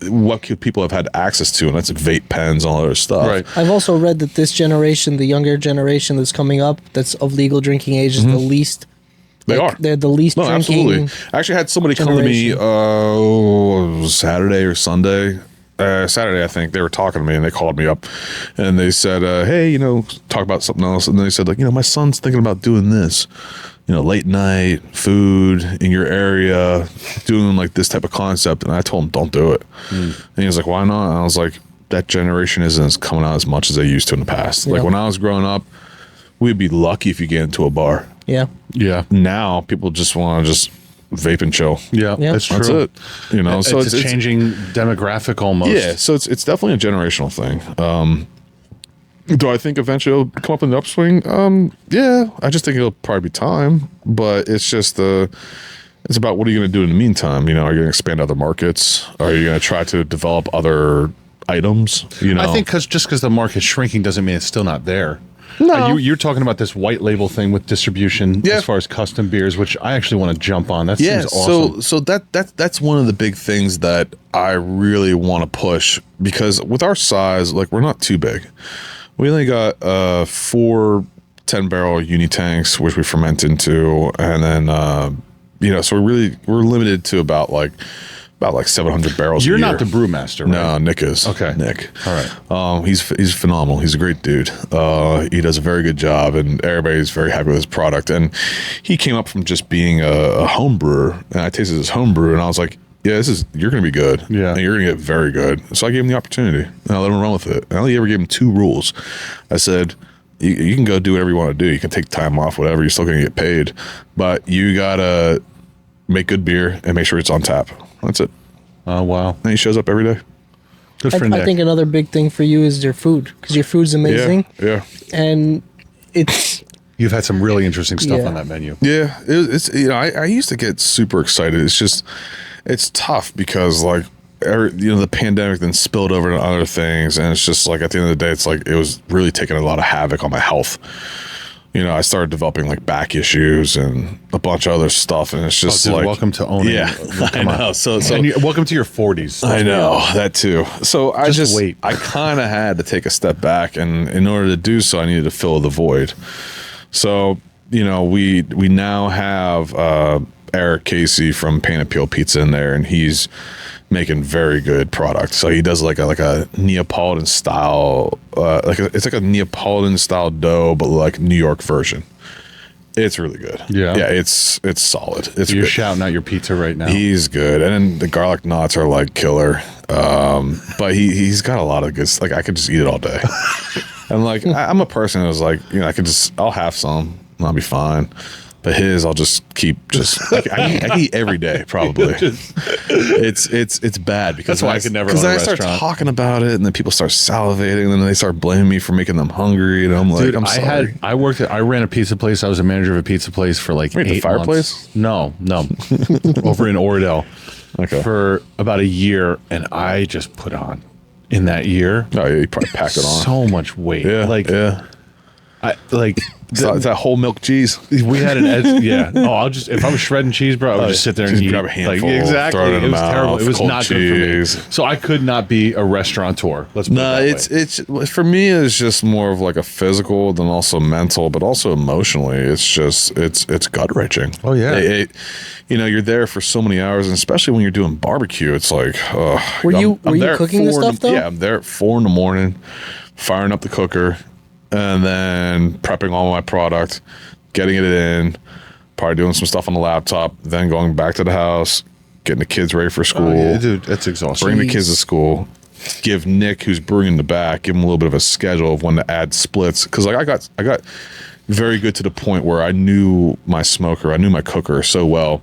what could people have had access to, and that's vape pens and all that other stuff. Right. I've also read that this generation, the younger generation that's coming up, that's of legal drinking age, is the least. They're the least drinking. Absolutely. I actually had somebody come to me Saturday or Sunday. Saturday, I think. They were talking to me and they called me up and they said, hey, talk about something else. And they said, like, my son's thinking about doing this, late night food in your area, doing like this type of concept. And I told him, don't do it. And he was like, why not? And I was like, that generation isn't coming out as much as they used to in the past. Like when I was growing up, we'd be lucky if you get into a bar. Yeah. Yeah. Now people just want to just vape and chill. Yeah, that's true. That's it. So it's a changing demographic almost. Yeah, so it's definitely a generational thing. Do I think eventually it'll come up in the upswing? Yeah, I just think it'll probably be time. But it's just it's about what are you going to do in the meantime? Are you going to expand other markets? Are you going to try to develop other items? I think because the market's shrinking doesn't mean it's still not there. No. You're talking about this white label thing with distribution as far as custom beers, which I actually want to jump on. That seems awesome. So that's one of the big things that I really want to push, because with our size, like, we're not too big. We only got 4 10-barrel uni tanks, which we ferment into, and then so we're limited to about 700 barrels. You're a year. not the brewmaster, right? No, Nick is. Okay. Nick. All right. He's phenomenal. He's a great dude. He does a very good job, and everybody's very happy with his product. And he came up from just being a home brewer, and I tasted his home brew, and I was like, yeah, you're going to be good. Yeah. And you're going to get very good. So I gave him the opportunity, and I let him run with it. I only ever gave him 2 rules. I said, you can go do whatever you want to do. You can take time off, whatever. You're still going to get paid. But you got to make good beer and make sure it's on tap. That's it. Oh, wow. And he shows up every day. Good for Nick. I think another big thing for you is your food, because your food's amazing. Yeah. And it's... You've had some really interesting stuff on that menu. Yeah. It's I used to get super excited. It's just, it's tough because like, the pandemic then spilled over to other things. And it's just like, at the end of the day, it's like, it was really taking a lot of havoc on my health. I started developing like back issues and a bunch of other stuff, and it's just welcome to owning. Yeah, I know. So welcome to your 40s. I know that too. So I just wait. I kind of had to take a step back, and in order to do so, I needed to fill the void. So we now have Eric Casey from Paint and Peel Pizza in there, and he's making very good product. So he does like a Neapolitan style, it's like a Neapolitan style dough, but like New York version. It's really good. Yeah, it's solid. You're good. Shouting out your pizza right now. He's good, and then the garlic knots are like killer. But he's got a lot of good. Like I could just eat it all day. And like I'm a person who's like I'll have some and I'll be fine. But his, I'll just keep I can eat every day probably. It's bad because that's why I could never. Because I start talking about it, and then people start salivating, and then they start blaming me for making them hungry, and I'm like, dude, I'm sorry. I ran a pizza place. I was a manager of a pizza place for like 8 months. Fireplace? No, over in Oradell. Okay. For about a year, and I just put on in that year. Oh yeah, you probably packed it on. So much weight. Yeah, it's that whole milk cheese. We had an edge. Yeah. Oh, if I was shredding cheese, bro, I would just sit there and eat. Grab a handful. Exactly. Throw it in the was mouth, terrible. It was not cheese. good for me. So I could not be a restaurateur. Let's put it that way. It's for me. It's just more of like a physical than also mental, but also emotionally. It's just it's gut wrenching. Oh yeah. You're there for so many hours, and especially when you're doing barbecue, it's like. Were you cooking this stuff though? Yeah, I'm there at 4 a.m, firing up the cooker. And then prepping all my product, getting it in, probably doing some stuff on the laptop, then going back to the house, getting the kids ready for school. Dude, that's exhausting. Bring the kids to school, give Nick, who's brewing in the back, give him a little bit of a schedule of when to add splits. Because like I got very good to the point where I knew my smoker, I knew my cooker so well,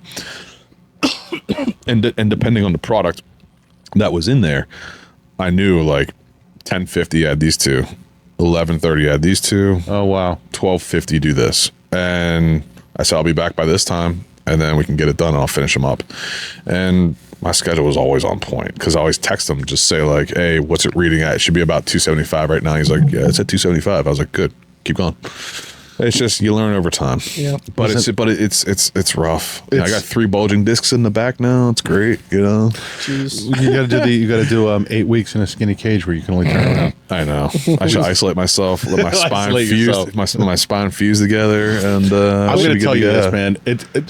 and depending on the product that was in there, I knew like 1050 add these two, 1130 add these two. Oh wow, 1250 do this, and I said I'll be back by this time, and then we can get it done and I'll finish them up. And my schedule was always on point because I always text him, just say like, hey, what's it reading at? It should be about 275 right now. He's like, yeah, it's at 275. I was like, good, keep going. It's just you learn over time. Yeah. But it's rough. I got 3 bulging discs in the back now. It's great, you know. Jeez. You got to do 8 weeks in a skinny cage where you can only turn around. I know. I should isolate myself. Let my spine fuse. My spine fuse together. And I'm going to tell you this, man.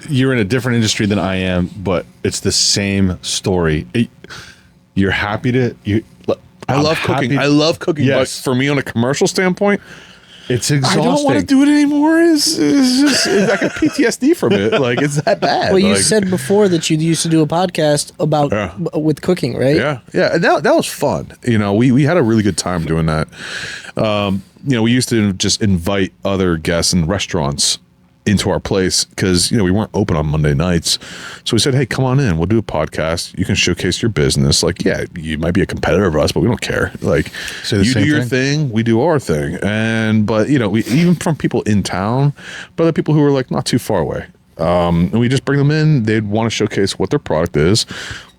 You're in a different industry than I am, but it's the same story. You're happy to. I love cooking. I love cooking. Yes. But for me, on a commercial standpoint, it's exhausting. I don't want to do it anymore. It's just I got PTSD from it. Like, it's that bad. Well, you like, said before that you used to do a podcast about with cooking, right? Yeah, and that was fun. You know, we had a really good time doing that. You know, we used to just invite other guests and restaurants into our place because, you know, we weren't open on Monday nights. So we said, hey, come on in. We'll do a podcast. You can showcase your business. Like, yeah, you might be a competitor of us, but we don't care. Like, you do your thing, we do our thing. But, you know, we even from people in town, but other people who are like not too far away. And we just bring them in. They'd want to showcase what their product is,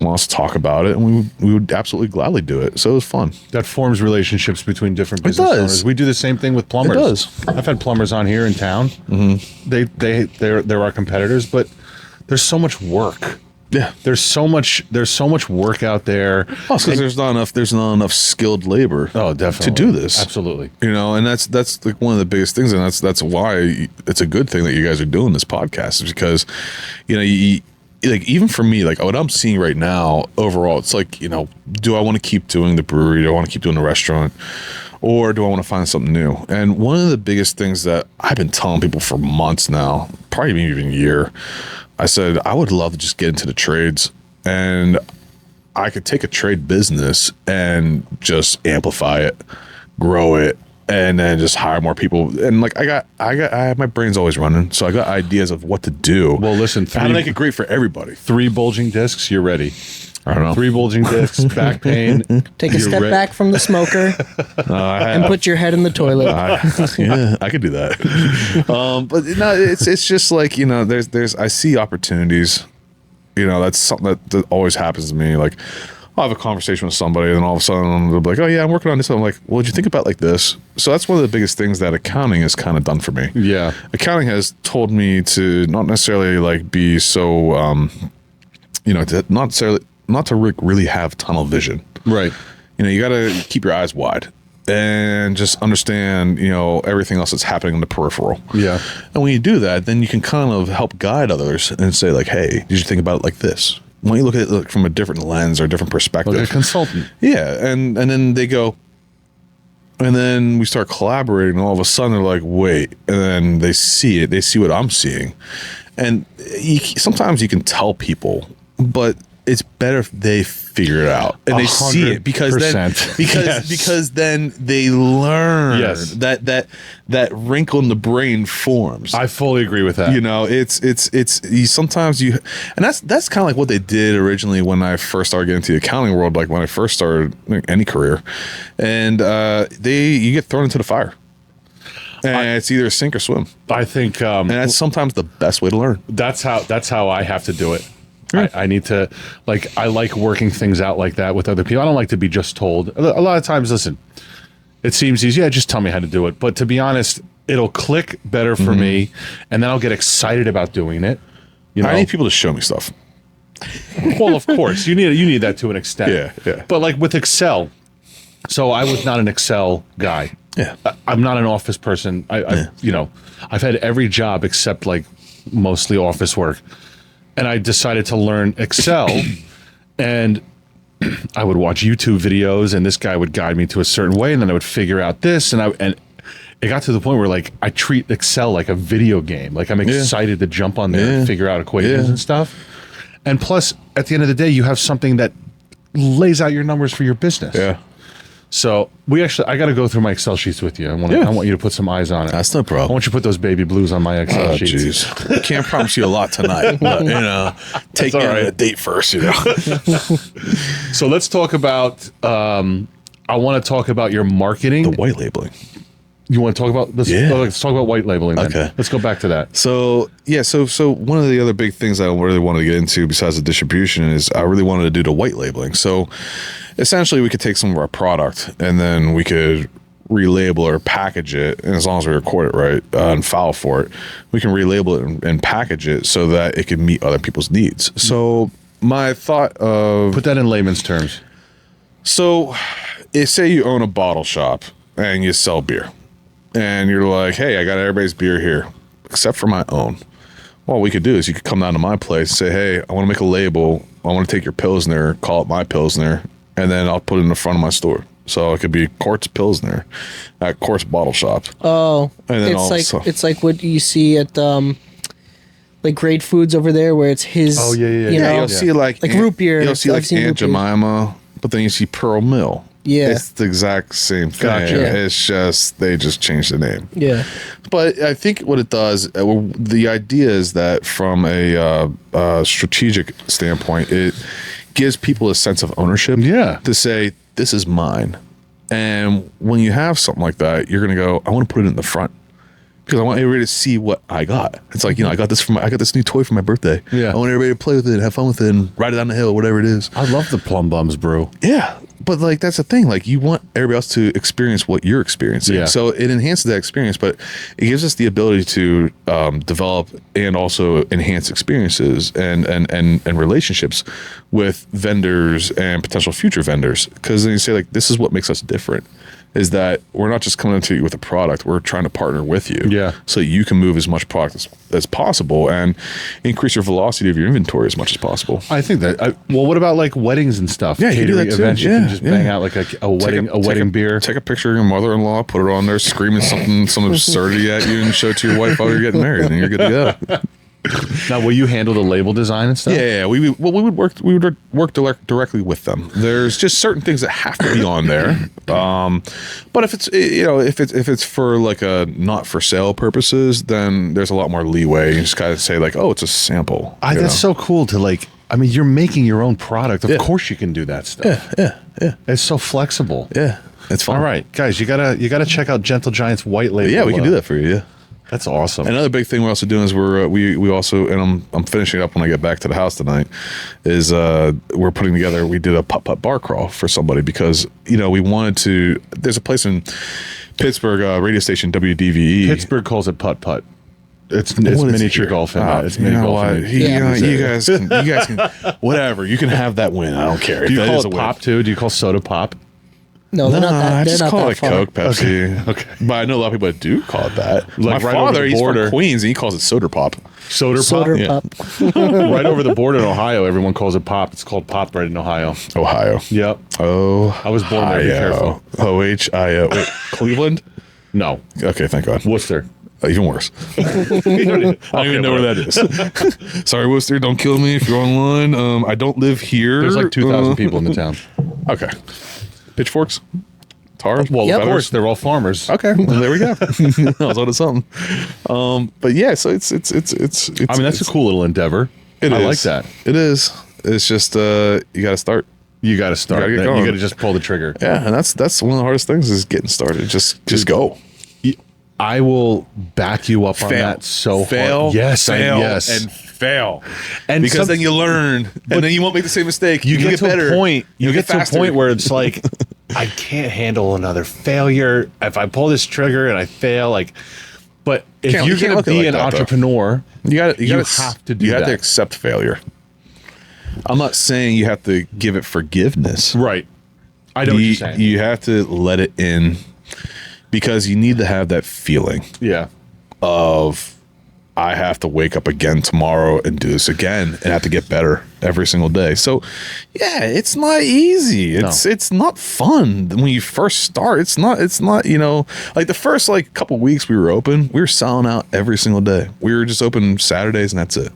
want us to talk about it, and we would absolutely gladly do it. So it was fun. That forms relationships between different business owners. We do the same thing with plumbers. It does. I've had plumbers on here in town. Mm-hmm. They're our competitors, but there's so much work. Yeah, there's so much work out there. Because there's not enough skilled labor. Oh, definitely, to do this. Absolutely. You know, and that's like one of the biggest things, and that's why it's a good thing that you guys are doing this podcast, is because, you know, like even for me, like what I'm seeing right now overall, it's like, you know, do I want to keep doing the brewery? Do I want to keep doing the restaurant? Or do I want to find something new? And one of the biggest things that I've been telling people for months now, probably even a year, I said, I would love to just get into the trades, and I could take a trade business and just amplify it, grow it, and then just hire more people. And like I have my brain's always running, so I got ideas of what to do. Well, listen, how to make it great for everybody. 3 bulging discs, you're ready. I don't know. 3 bulging discs, back pain. Take a step back from the smoker and put your head in the toilet. Yeah, I could do that. But no, it's just like, you know, there's I see opportunities. You know, that's something that always happens to me. Like, I'll have a conversation with somebody, and then all of a sudden they'll be like, oh yeah, I'm working on this. I'm like, well, did you think about like this? So that's one of the biggest things that accounting has kind of done for me. Yeah. Accounting has told me to not necessarily like be so, you know, not to really have tunnel vision. Right. You know, you got to keep your eyes wide and just understand, you know, everything else that's happening in the peripheral. Yeah. And when you do that, then you can kind of help guide others and say like, hey, did you think about it like this? Why don't you look at it from a different lens or a different perspective? Like a consultant. Yeah. And then they go, and then we start collaborating, and all of a sudden they're like, wait. And then they see it. They see what I'm seeing. And sometimes you can tell people, but it's better if they figure it out and they see it, because then they learn. Yes. that wrinkle in the brain forms. I fully agree with that. You know, it's sometimes you, and that's kind of like what they did originally when I first started getting into the accounting world, like when I first started any career, and you get thrown into the fire. And it's either sink or swim. I think, and that's sometimes the best way to learn. That's how I have to do it. I need to, like, I like working things out like that with other people. I don't like to be just told. A lot of times, listen, it seems easy. Yeah, just tell me how to do it. But to be honest, it'll click better for me, and then I'll get excited about doing it. You know? I need people to show me stuff. Well, of course, you need that to an extent. Yeah. But like with Excel, so I was not an Excel guy. Yeah. I'm not an office person. You know, I've had every job except like mostly office work. And I decided to learn Excel, and I would watch YouTube videos, and this guy would guide me to a certain way, and then I would figure out this, and it got to the point where like I treat Excel like a video game. Like I'm excited to jump on there and figure out equations and stuff. And plus, at the end of the day, you have something that lays out your numbers for your business. Yeah. So I got to go through my Excel sheets with you. I want you to put some eyes on it. That's no I problem. want you to put those baby blues on my Excel sheets. Jeez. Can't promise you a lot tonight, but take me on a date first, So let's talk about. I want to talk about your marketing. The white labeling. You want to talk about this? Yeah. Let's talk about white labeling. Then. Okay. Let's go back to that. So one of the other big things I really wanted to get into besides the distribution is I really wanted to do the white labeling. So essentially we could take some of our product and then we could relabel or package it, and as long as we record it right and file for it, we can relabel it and package it so that it can meet other people's needs. So my thought of... Put that in layman's terms. So say you own a bottle shop and you sell beer. And you're like, hey, I got everybody's beer here, except for my own. Well, what we could do is you could come down to my place, say, hey, I want to make a label. I want to take your Pilsner, call it my Pilsner, and then I'll put it in the front of my store. So it could be Quartz Pilsner at Quartz Bottle Shop. Oh, And then it's like what you see at like Great Foods over there, where it's his. Oh, yeah. You know, you'll see like root beer. You'll see I've like seen Aunt root beer. Jemima, but then you see Pearl Mill. Yeah. It's the exact same thing. Gotcha. Yeah. It's just, they just changed the name. Yeah. But I think what it does, the idea is that from a strategic standpoint, it gives people a sense of ownership. Yeah. To say, this is mine. And when you have something like that, you're going to go, I want to put it in the front. Because I want everybody to see what I got. It's like, I got this new toy for my birthday. Yeah. I want everybody to play with it, have fun with it, and ride it down the hill, whatever it is. I love the Plum Bums brew. Yeah. But like that's the thing. Like you want everybody else to experience what you're experiencing. Yeah. So it enhances that experience, but it gives us the ability to develop and also enhance experiences and relationships with vendors and potential future vendors. Because then you say like, this is what makes us different. Is that we're not just coming to you with a product, we're trying to partner with you. Yeah. So you can move as much product as possible and increase your velocity of your inventory as much as possible. I think that. Well, what about like weddings and stuff? Yeah, you can do Catering that too. events. You Yeah, can just bang out like a wedding beer. Take a picture of your mother-in-law, put it on there, screaming some absurdity at you, and show it to your wife while you're getting married, and you're good to go. Now, will you handle the label design and stuff? Yeah. We would work directly with them. There's just certain things that have to be on there. But if it's for like a not for sale purposes, then there's a lot more leeway. You just gotta say like, oh, it's a sample. That's so cool to like. I mean, you're making your own product. Of course, you can do that stuff. Yeah. It's so flexible. Yeah. It's fun. All right, guys, you gotta check out Gentle Giant's white label. Yeah, we can do that for you. Yeah. That's awesome. Another big thing we're also doing is we also, and I'm finishing it up when I get back to the house tonight, is we're putting together, we did a putt-putt bar crawl for somebody because, we wanted to, there's a place in Pittsburgh, radio station WDVE. Pittsburgh calls it putt-putt. It's miniature golfing. It's mini golfing. You guys can, whatever, you can have that win. I don't care. Do you That call is it a win. pop too? Do you call soda pop? No, they're not that. I They're just not call that it far. Coke, Pepsi. Okay. But I know a lot of people that do call it that. Like My right over father, the he's border. from Queens, and he calls it soda pop. Soda pop. Soda pop. Right over the border in Ohio, everyone calls it pop. It's called pop right in Ohio. Ohio. Yep. Oh, I was born there. Be careful. OHIO. Wait, Cleveland? No. Okay, thank God. Worcester. Even worse. I don't even know where that is. Sorry, Worcester, don't kill me if you're online. I don't live here. There's like 2,000 people in the town. Okay. Pitchforks? Tar? Well, Yep. of course, they're all farmers. Okay, well, there we go. I was on to something. But yeah, so it's. I I mean, that's a cool little endeavor. I like that. It is. It's just you got to start. You got to start. You gotta get You going. got to just pull the trigger. Yeah, and that's one of the hardest things is getting started. Just go. I will back you up on that so fail, hard. Yes, fail, yes. and fail. And Because then you learn, and then you won't make the same mistake. you get to better. a point. You You'll get to faster. a point where it's like, I can't handle another failure. If I pull this trigger and I fail, but if You you're can't going to look at it be like an that, though. entrepreneur, You have to do You have that. to accept failure. I'm not saying you have to give it forgiveness. right? I know what you're saying. You have to let it in because you need to have that feeling yeah. of I have to wake up again tomorrow and do this again and have to get better every single day. So yeah, it's not easy. It's not fun when you first start. It's not, like the first couple weeks we were open, we were selling out every single day. We were just open Saturdays and that's it.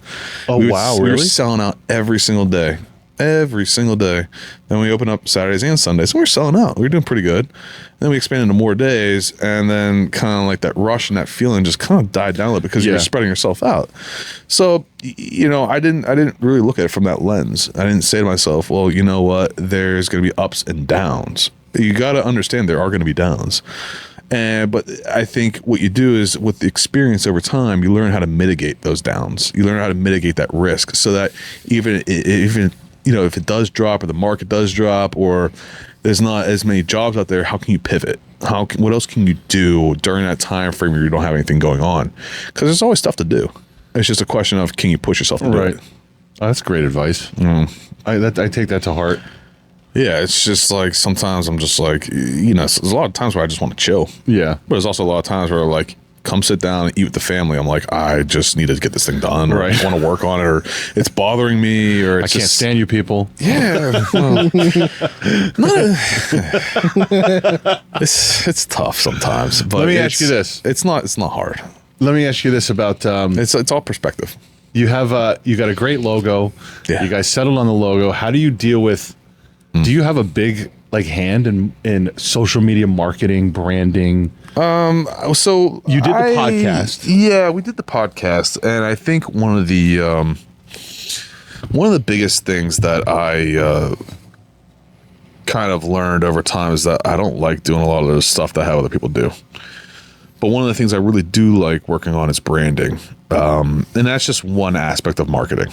Oh, wow, We were really? selling out every single day. every single day. Then we opened up Saturdays and Sundays, and we were selling out. We were doing pretty good. Then we expanded to more days, and then kind of like that rush and that feeling just kind of died down a little because you're spreading yourself out. So, I didn't really look at it from that lens. I didn't say to myself, well, you know what? There's going to be ups and downs. You got to understand there are going to be downs. But I think what you do is, with the experience over time, you learn how to mitigate those downs. You learn how to mitigate that risk, so that even if it does drop, or the market does drop, or there's not as many jobs out there, how can you pivot? What else can you do during that time frame where you don't have anything going on? Because there's always stuff to do. It's just a question of, can you push yourself to do it? Oh, that's great advice. I take that to heart. Yeah, it's just like sometimes I'm just like, there's a lot of times where I just want to chill. Yeah. But there's also a lot of times where, like, come sit down and eat with the family. I'm like, I just need to get this thing done. Or I want to work on it, or it's bothering me, or it's I can't stand you people. Yeah. Well, it's tough sometimes. But let me ask you this. It's not hard. Let me ask you this about it's all perspective. You got a great logo. Yeah. You guys settled on the logo. How do you deal with do you have a big hand in social media marketing, branding? So you did the podcast. Yeah, we did the podcast, and I think one of the biggest things that I kind of learned over time is that I don't like doing a lot of the stuff that I have other people do. But one of the things I really do like working on is branding, and that's just one aspect of marketing.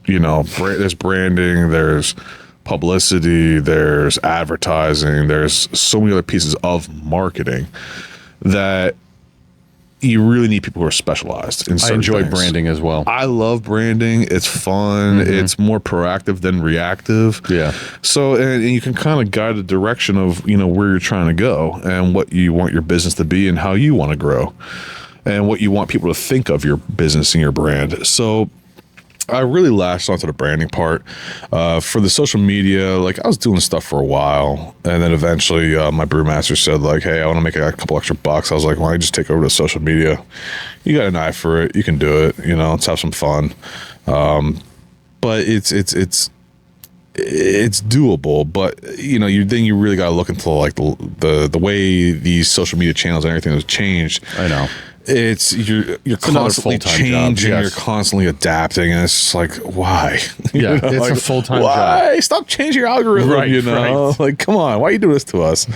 There's branding, there's publicity, there's advertising, there's so many other pieces of marketing that you really need people who are specialized in certain I enjoy things. branding as well. I love branding. It's fun. It's more proactive than reactive. Yeah. So, and you can kind of guide the direction of, where you're trying to go and what you want your business to be and how you want to grow and what you want people to think of your business and your brand. So I really latched onto the branding part. For the social media, like, I was doing stuff for a while, and then eventually my brewmaster said, like, hey, I want to make a couple extra bucks. I was like, why don't you just take over to social media? You got an eye for it. You can do it. Let's have some fun. But it's doable, but you really got to look into like the way these social media channels and everything has changed. I know. You're constantly changing, you're constantly adapting, and it's just like, why? Yeah, it's a full-time why? job. Stop changing your algorithm, Right. Like, come on, why are you doing this to us?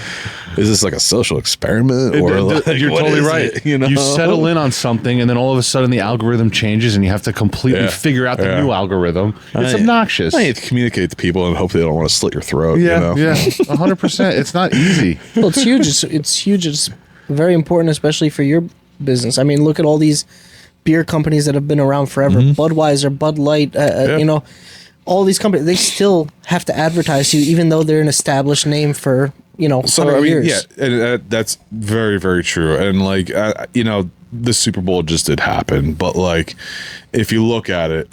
Is this like a social experiment? Or you're totally right. It, You settle in on something, and then all of a sudden the algorithm changes, and you have to completely figure out the new algorithm. It's obnoxious. I need to communicate to people and hope they don't want to slit your throat. Yeah, 100%. It's not easy. Well, it's huge. It's huge. It's very important, especially for your business. I mean, look at all these beer companies that have been around forever. Budweiser, Bud Light, all these companies, they still have to advertise to you, even though they're an established name for, 100 years. Yeah, and that's very, very true. And like, the Super Bowl just did happen, but like, if you look at it,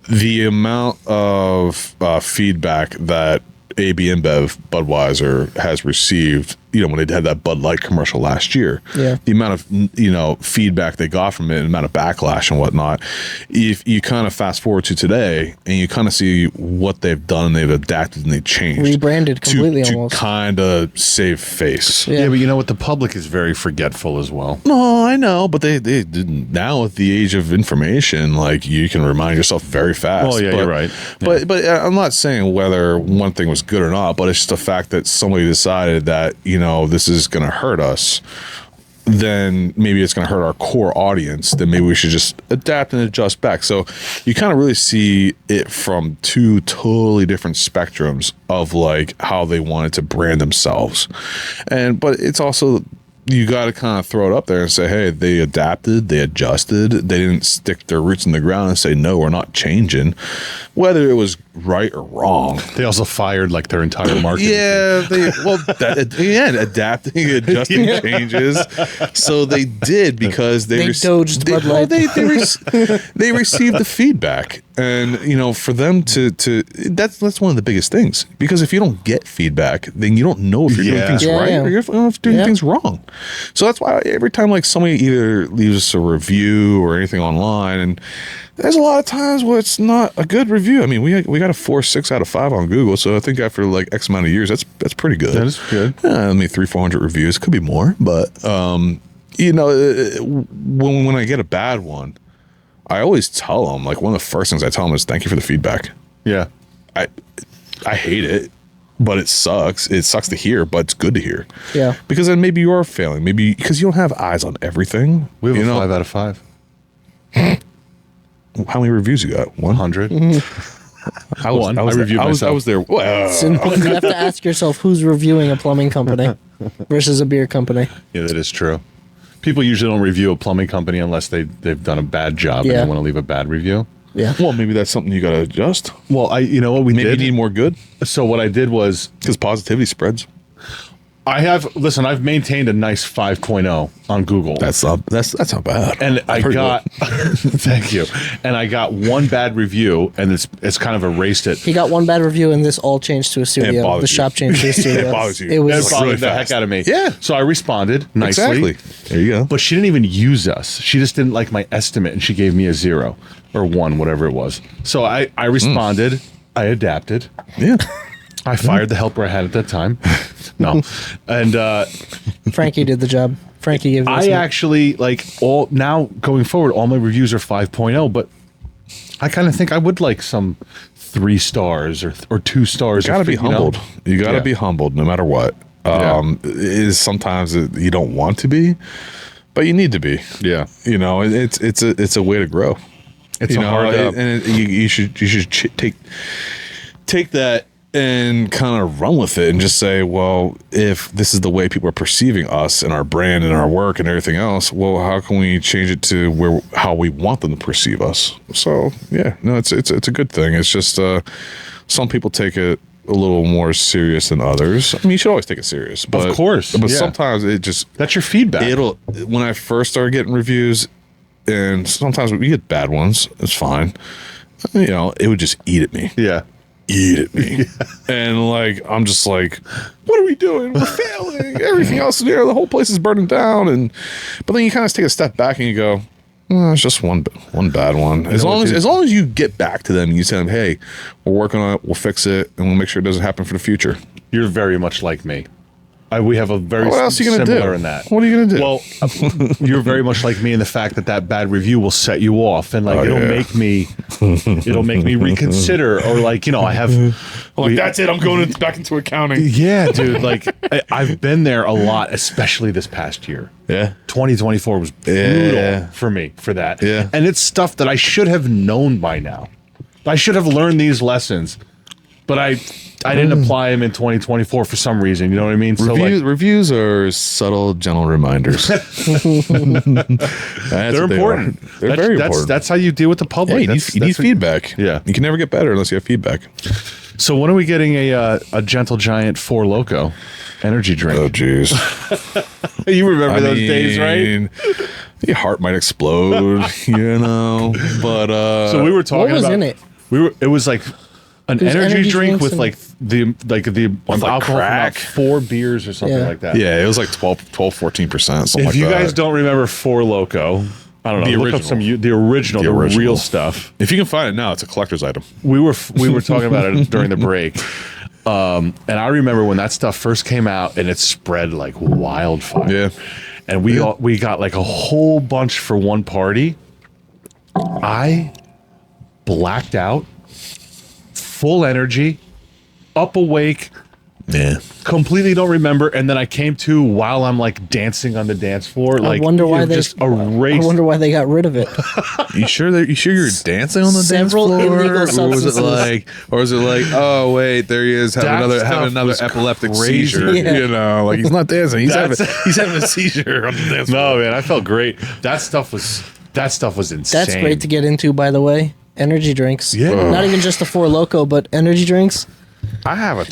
the amount of feedback that AB InBev Budweiser has received, when they had that Bud Light commercial last year, the amount of, feedback they got from it, and the amount of backlash and whatnot, if you kind of fast forward to today and you kind of see what they've done, and they've adapted and they've changed. Rebranded completely to kind of save face. Yeah, but you know what? The public is very forgetful as well. No, I know, but they now at the age of information, like, you can remind yourself very fast. Oh, yeah, you're right. But I'm not saying whether one thing was good or not, but it's just the fact that somebody decided that, this is going to hurt us, then maybe it's going to hurt our core audience, then maybe we should just adapt and adjust back. So you kind of really see it from two totally different spectrums of like how they wanted to brand themselves. But it's also, you got to kind of throw it up there and say, hey, they adapted, they adjusted, they didn't stick their roots in the ground and say, no, we're not changing, whether it was right or wrong. They also fired like their entire marketing. Adapting, adjusting changes. So they did, because they doged Bud Light. They received the feedback, and for them to that's one of the biggest things, because if you don't get feedback, then you don't know if you're doing things right or you're doing things wrong. So that's why every time like somebody either leaves us a review or anything online, and there's a lot of times where it's not a good review. I mean, we got a 4.6 out of 5 on Google, so I think after like X amount of years, that's pretty good. That is good. I mean, 300-400 reviews could be more, but you know, when I get a bad one, I always tell them, like, one of the first things I tell them is thank you for the feedback. Yeah. I hate it, but it sucks. It sucks to hear, but it's good to hear. Yeah. Because then maybe you are failing. Maybe because you don't have eyes on everything. We have you a know? 5 out of 5. How many reviews you got? 100. I reviewed myself. I was there. So you have to ask yourself who's reviewing a plumbing company versus a beer company. Yeah, that is true. People usually don't review a plumbing company unless they've done a bad job and Yeah. they want to leave a bad review. Yeah. Well, maybe that's something you got to adjust. Well, you know what we Maybe did? you need more good So what I did was because positivity spreads. I've maintained a nice 5.0 on Google. That's not bad. And I Pretty got good. thank you. And I got one bad review and it's kind of erased it. He got one bad review and this all changed to a studio. bothers The you. shop changed to a studio. It bothers you. It It was bothered really the fast. heck out of me. Yeah. So I responded nicely. Exactly. There you go. But she didn't even use us. She just didn't like my estimate and she gave me a 0 or 1, whatever it was. So I responded. I adapted. Yeah. I fired the helper I had at that time. No. And Frankie did the job. Frankie gave us I actually now going forward, all my reviews are 5.0, but I kind of think I would like some 3 stars or 2 stars. You got to be humbled. You got to Yeah. be humbled no matter what. Yeah. Is sometimes you don't want to be, but you need to be. Yeah. You know, it's a way to grow. It's you a know, hard and you should take that and kind of run with it and just say, well, if this is the way people are perceiving us and our brand and our work and everything else, well, how can we change it to how we want them to perceive us? So yeah, no, it's a good thing. It's just some people take it a little more serious than others. I mean, you should always take it serious, but Of course, but yeah. sometimes it just That's your feedback. when I first started getting reviews, and sometimes we get bad ones, it's fine. You know, it would just eat at me. Yeah. Eat at me. And like, I'm just like, what are we doing? We're failing. Everything else is there. The whole place is burning down. But then you kind of take a step back and you go, oh, it's just one bad one. As long as you get back to them and you tell them, hey, we're working on it, we'll fix it, and we'll make sure it doesn't happen for the future. You're very much like me. We have a very What else are you gonna similar do? in that. What are you gonna do? Well, you're very much like me in the fact that bad review will set you off, and like it'll make me reconsider, or like I have. That's it. I'm going back into accounting. Yeah, dude. Like I've been there a lot, especially this past year. Yeah. 2024 was brutal for me for that. Yeah. And it's stuff that I should have known by now. I should have learned these lessons, but I didn't apply them in 2024 for some reason. You know what I mean? Reviews are subtle, gentle reminders. They're important. They're very important. That's how you deal with the public. Hey, you need feedback. Yeah. You can never get better unless you have feedback. So when are we getting a Gentle Giant 4 Loco energy drink? Oh, jeez. You remember those days, right? Your heart might explode, But So we were talking What was about in it? It was like an There's energy energy drink drinks with and- like the alcohol from about crack. 4 beers or something Yeah. like that. yeah, it was like 14%, something If like you that. guys don't remember 4 Loco, I don't know. The Look up original. the original, The the original. real stuff. If you can find it now, it's a collector's item. We were talking about it during the break, and I remember when that stuff first came out and it spread like wildfire. Yeah. And we got like a whole bunch for one party. I blacked out, full energy, up awake, Yeah. completely don't remember, and then I came to while I'm like dancing on the dance floor. Like, I wonder why they just erased. I wonder why they got rid of it. You sure you're dancing on the Several dance floor? illegal Or was it substances. like, oh wait, there he is having That stuff another was epileptic crazy. seizure. Yeah. Like he's not dancing. He's having That's- a seizure on the dance floor. No, man, I felt great. That stuff was insane. That's great to get into, by the way. Energy drinks. Yeah. Not even just the 4 Loco, but energy drinks. I have a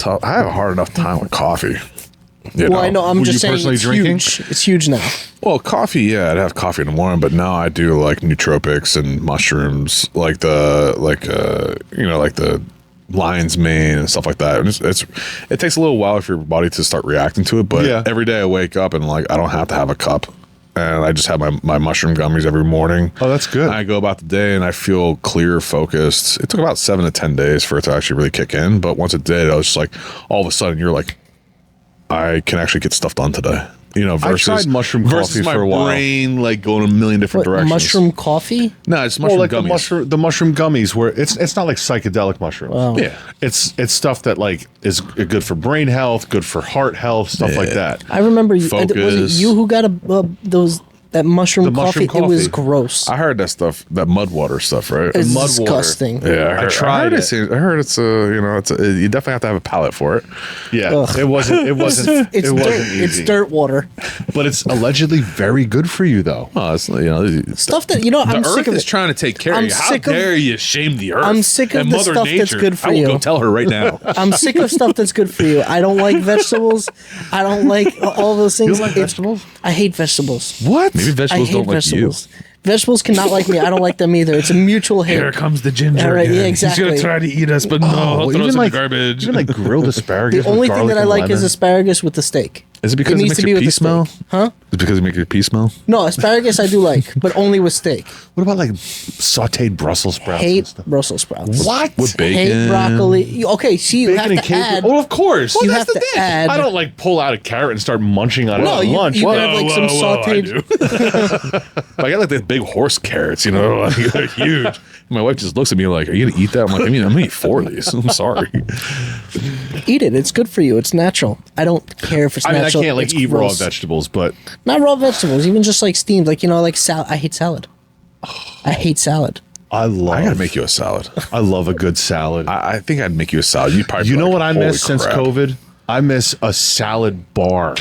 hard enough time with coffee. Well, I know. I'm Were just you saying personally it's drinking? huge. It's huge now. Well, coffee, yeah, I'd have coffee in the morning, but now I do like nootropics and mushrooms, like the lion's mane and stuff like that. And it takes a little while for your body to start reacting to it, but Yeah. every day I wake up and like I don't have to have a cup. and I just have my mushroom gummies every morning. Oh, that's good. I go about the day and I feel clear, focused. It took about 7 to 10 days for it to actually really kick in, but once it did, I was just like, all of a sudden, you're like, I can actually get stuff done today. You know, versus I tried mushroom versus coffee my for a while. brain like going a million different What, directions. mushroom coffee? No, it's mushroom like gummies. the mushroom gummies, where it's not like psychedelic mushrooms. Wow. Yeah. It's stuff that like is good for brain health, good for heart health, stuff like that. I remember you. Was Focus. it you who got that mushroom The coffee? mushroom It was coffee. gross. I heard that stuff, that mud water stuff, right? It's mud water. disgusting. Yeah, I tried it. I heard it's you definitely have to have a palate for it. Yeah, Ugh. it wasn't. It wasn't. It's it dirt. wasn't easy. It's dirt water. But it's allegedly very good for you, though. Oh, it's Stuff that the I'm sick earth of is it. trying to take care I'm of you. How sick of- dare you shame the earth? I'm sick of and the Mother stuff that's Nature. good for I will you. go tell her right now. I'm sick of stuff that's good for you. I don't like vegetables. I don't like all those things. You don't like vegetables? I hate vegetables. What? Maybe I vegetables hate don't like vegetables. Vegetables cannot like me. I don't like them either. It's a mutual hate. Here comes the ginger. All right, yeah, again. exactly. He's gonna try to eat us, but no, he'll throw us in the garbage. Even like grilled asparagus. The only with thing that I garlic like and is lemon. asparagus with the steak. Is it because it needs makes to be your with pee the steak. smell? Huh? Is it because it makes your pee smell? No, asparagus I do like, but only with steak. What about like sautéed Brussels sprouts? and Hate stuff? Brussels sprouts. What? With bacon. Hate broccoli. Okay, see, you have Bacon and to cake? add. Oh, of course. You Well, have that's to the thing. add. I don't like pull out a carrot and start munching on it No, at you- lunch. you Whoa. have like some sautéed. I got like the big horse carrots, you know, like they're huge. My wife just looks at me like, "Are you gonna eat that?" I'm like, I'm gonna eat 4 of these. I'm sorry. Eat it. It's good for you. It's natural. I don't care if it's I mean, I natural. can't like It's eat raw gross. vegetables, but Not raw vegetables, even just like steamed. Like, like salad. I hate salad. I hate salad. I I gotta make you a salad. I love a good salad. I think I'd make you a salad. You'd probably. You be know like, what I "Holy miss since crap." COVID? I miss a salad bar.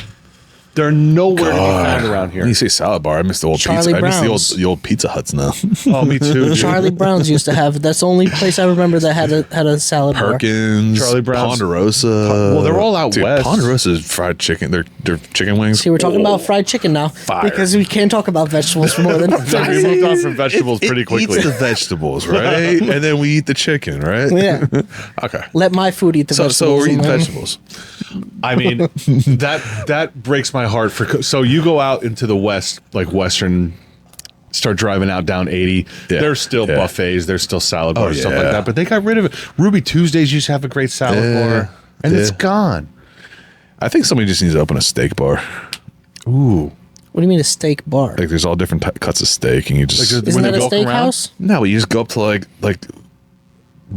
They're nowhere to be found around here. When you say salad bar, I miss the old Charlie pizza. I miss Brown's. the old Pizza Huts now. Oh, me too. dude. Charlie Brown's used to have. That's the only place I remember that had a salad bar. Perkins, Charlie Brown's. Ponderosa. Well, they're all out Dude, west. Ponderosa's fried chicken. They're chicken wings. See, we're talking about fried chicken now Fire. because we can't talk about vegetables for more than We 30 moved on seconds. from vegetables pretty quickly. Eats the vegetables, right? And then we eat the chicken, right? Yeah. Okay. Let my food eat the So vegetables. we're eating and then- vegetables. I mean, that breaks my heart for. So you go out into the west, like Western, start driving out down 80. Yeah. There's still Yeah. buffets. There's still salad bars, stuff like yeah. that. But they got rid of it. Ruby Tuesdays used to have a great salad Yeah. bar, and it's Yeah. gone. I think somebody just needs to open a steak bar. Ooh, What do you mean a steak bar? Like there's all different cuts of steak, and you just Like, Isn't when that you a go around? steakhouse? no, but you just go up to like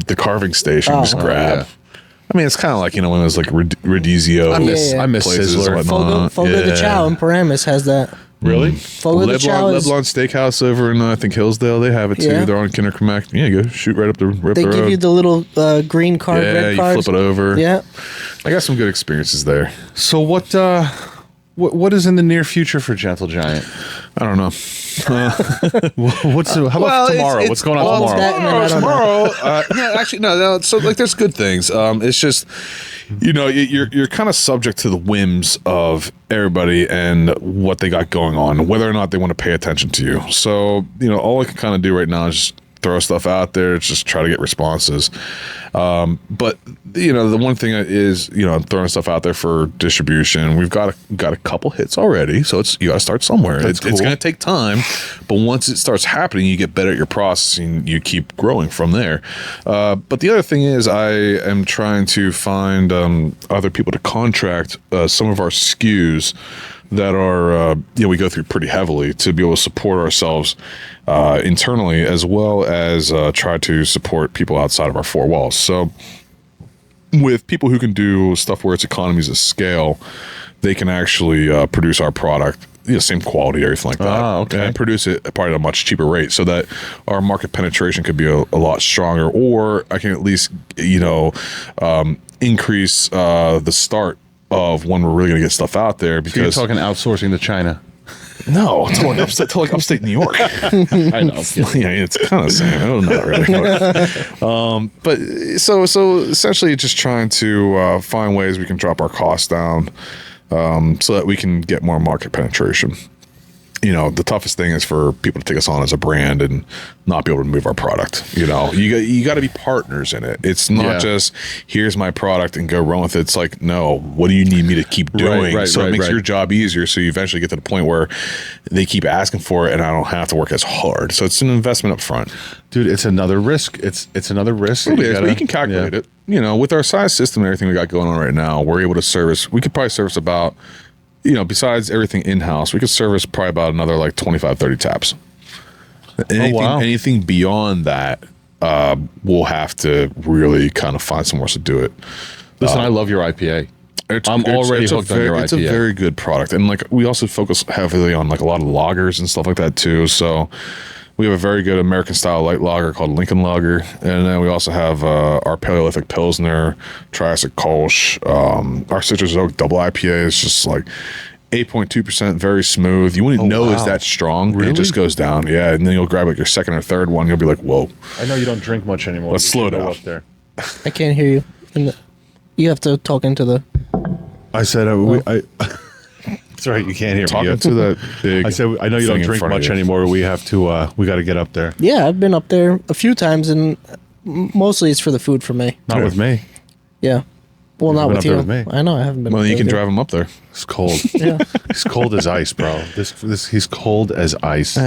the carving station, and just grab. yeah. I mean, it's kind of like when it was like Redizio. I miss places Sizzler. and Fogo, whatnot. Fogo de Chao in Paramus has that. really? Fogo de Chao Leblon, is. Leblon Steakhouse over in I think Hillsdale. They have it too. Yeah. They're on Kindercamack. Yeah, go shoot right up the They road. give you the little green card, yeah, red you card. flip it over. Yeah. I got some good experiences there. So what is in the near future for Gentle Giant? I don't know. How about tomorrow? What's going on well, tomorrow? that- and then I don't know. Yeah, actually, no. So like, there's good things. It's just, you're kind of subject to the whims of everybody and what they got going on, whether or not they want to pay attention to you. So all I can kind of do right now is just throw stuff out there, just try to get responses. But the one thing is, I'm throwing stuff out there for distribution. We've got a couple hits already, so you got to start somewhere. It's going to take time, but once it starts happening, you get better at your processing. You keep growing from there. But the other thing is, I am trying to find other people to contract some of our SKUs that are we go through pretty heavily to be able to support ourselves internally, as well as try to support people outside of our four walls. So with people who can do stuff where it's economies of scale, they can actually produce our product, same quality, everything like that. Ah, okay. And produce it probably at a much cheaper rate, so that our market penetration could be a lot stronger, or I can at least increase the start of when we're really going to get stuff out there. So you're Because talking outsourcing to China. no, to like upstate New York. I know. Yeah, it's kind of the same. I don't know really. But so essentially, just trying to find ways we can drop our costs down, so that we can get more market penetration. the toughest thing is for people to take us on as a brand and not be able to move our product. You got to be partners in it. It's not just here's my product and go run with it. It's like, no, what do you need me to keep doing? It makes your job easier. So you eventually get to the point where they keep asking for it and I don't have to work as hard. So it's an investment up front. Dude, it's another risk. It's another risk. But you can calculate it. With our size system and everything we got going on right now, we're able to service, we could probably service about, besides everything in-house, we could service probably about another like 25, 30 taps. Anything beyond that, we'll have to really kind of find somewhere else to do it. Listen, I love your IPA. I'm already hooked on your IPA. It's a very good product. And like we also focus heavily on like a lot of lagers and stuff like that too. So we have a very good American style light lager called Lincoln Lager. And then we also have our Paleolithic Pilsner, Triassic Kolsch. Our Citrus Oak double IPA is just like 8.2%, very smooth. You wouldn't know it's that strong. Really? It just goes down. Yeah. And then you'll grab like your second or third one. You'll be like, whoa. I know you don't drink much anymore. Let's slow down. Up there. I can't hear you. You have to talk into the... I said, that's right. You can't hear Talking me. to that big I said, I know you don't drink much anymore. We have to, we got to get up there. Yeah, I've been up there a few times, and mostly it's for the food for me. Not with me. Yeah. Well, not been with up there you. with me. I know, I haven't been Well, up you there can with drive them up there. It's cold. Yeah. He's cold as ice, bro. He's cold as ice.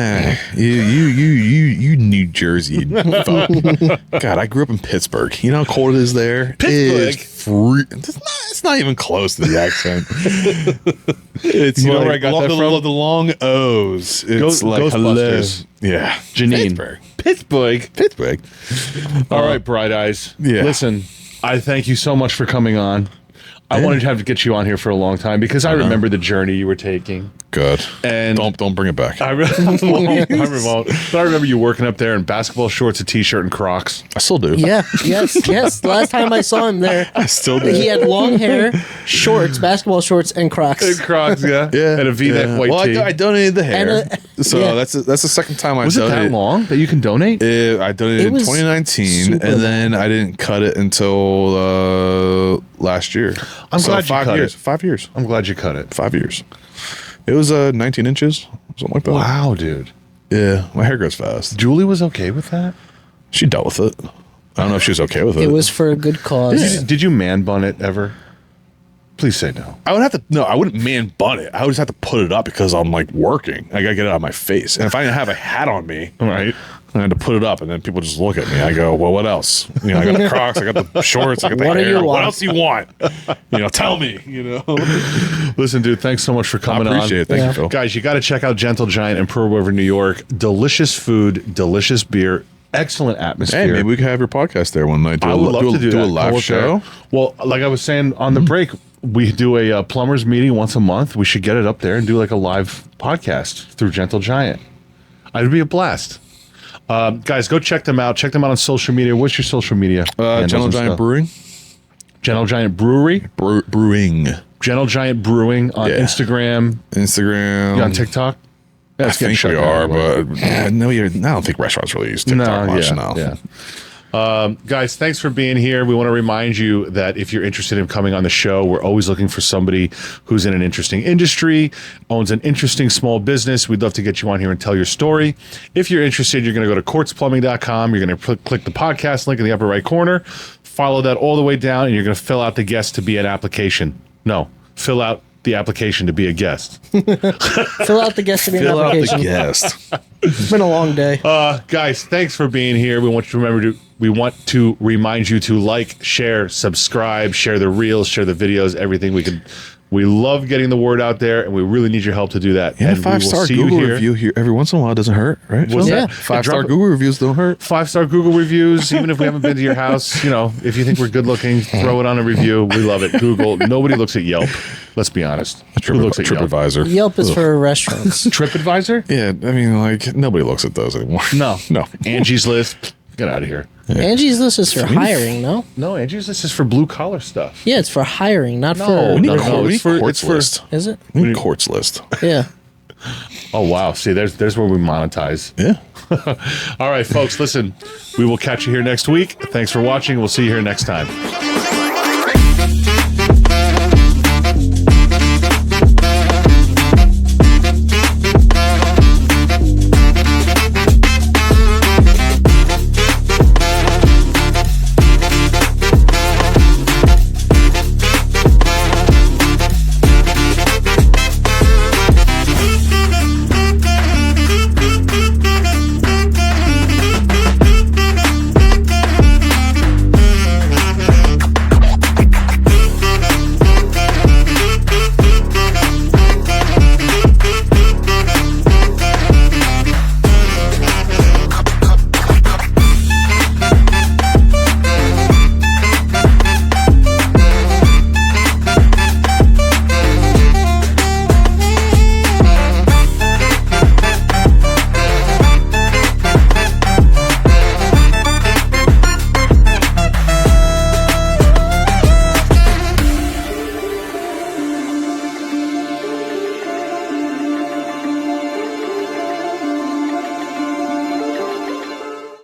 You New Jersey fuck. God, I grew up in Pittsburgh. You know how cold it is there? Pittsburgh? It's not even close to the accent. It's You know like, where I got that from? The long O's. It's like Ghostbusters. hello. Yeah. Janine. Pittsburgh. All right, Bright Eyes. Yeah. Listen, I thank you so much for coming on. I wanted to have to get you on here for a long time because I remember the journey you were taking. Good. And don't bring it back. I won't. But I remember you working up there in basketball shorts, a t-shirt, and Crocs. I still do. Yeah, yes. Last time I saw him there, I still do. he had long hair, shorts, basketball shorts, and Crocs. And Crocs, yeah. Yeah. And a V-neck white tee. I donated the hair. And So that's the second time I Was it donated. that long that you can donate? I donated It in was 2019, super and then I didn't cut it until last year. I'm glad you cut it. 5 years. I'm glad you cut it. 5 years. It was 19 inches, something like that. Wow, dude. Yeah, my hair grows fast. Julie was okay with that? She dealt with it. I don't know if she was okay with it. It was for a good cause. Did you man bun it ever? Please say no. I would have to. No, I wouldn't man bun it. I would just have to put it up because I'm like working. I gotta get it out of my face. And if I didn't have a hat on me, Right. I had to put it up, and then people just look at me. I go, well, what else? I got the Crocs, I got the shorts, I got the What do hair. you What want? else do you want? Tell me. Listen, dude, thanks so much for I coming on. appreciate it. Thank you, Phil. Guys, you got to check out Gentle Giant in Pearl River, New York. Delicious food, delicious beer, excellent atmosphere. Hey, maybe we could have your podcast there one night. I would love to do a that. live Go show. up there. Well, like I was saying on the break, we do a plumbers meeting once a month. We should get it up there and do like a live podcast through Gentle Giant. It'd be a blast. Guys, go check them out. Check them out on social media. What's your social media? Gentle Giant Brewing. Gentle Giant Brewery. Brewing. Gentle Giant Brewing on Yeah. Instagram. Instagram. You on TikTok? I It's getting think shut we down are, anyway. but no, I don't think restaurants really use TikTok much now. Yeah. Guys, thanks for being here. We want to remind you that if you're interested in coming on the show, we're always looking for somebody who's in an interesting industry, owns an interesting small business. We'd love to get you on here and tell your story. If you're interested, you're going to go to quartzplumbing.com. You're going to click the podcast link in the upper right corner, follow that all the way down, and you're going to fill out the guest to be an application. No, fill out the application to be a guest. Fill out the guest to be an Fill out the application. guest. It's been a long day. Guys, thanks for being here. We want to remind you to like, share, subscribe, share the reels, share the videos, everything we can. We love getting the word out there, and we really need your help to do that. Yeah, and we will 5-star see you Google here. review here every once in a while doesn't hurt, right? What's Phil? that? Yeah. 5-star Google reviews don't hurt. 5-star Google reviews, even if we haven't been to your house. If you think we're good looking, throw it on a review. We love it. Google. Nobody looks at Yelp. Let's be honest. Who looks at Yelp? TripAdvisor. Yelp is for restaurants. TripAdvisor? Yeah, I mean, like nobody looks at those anymore. No. No. Angie's List. Get out of here. Angie's List is for hiring, no? No, Angie's List is for blue collar stuff. Yeah, it's for hiring, not No, for... We need, no, we it's need for- Quartz it's for- list. Is it? We need Quartz list. Yeah. Oh, wow. See, there's where we monetize. Yeah. All right, folks, listen, we will catch you here next week. Thanks for watching. We'll see you here next time.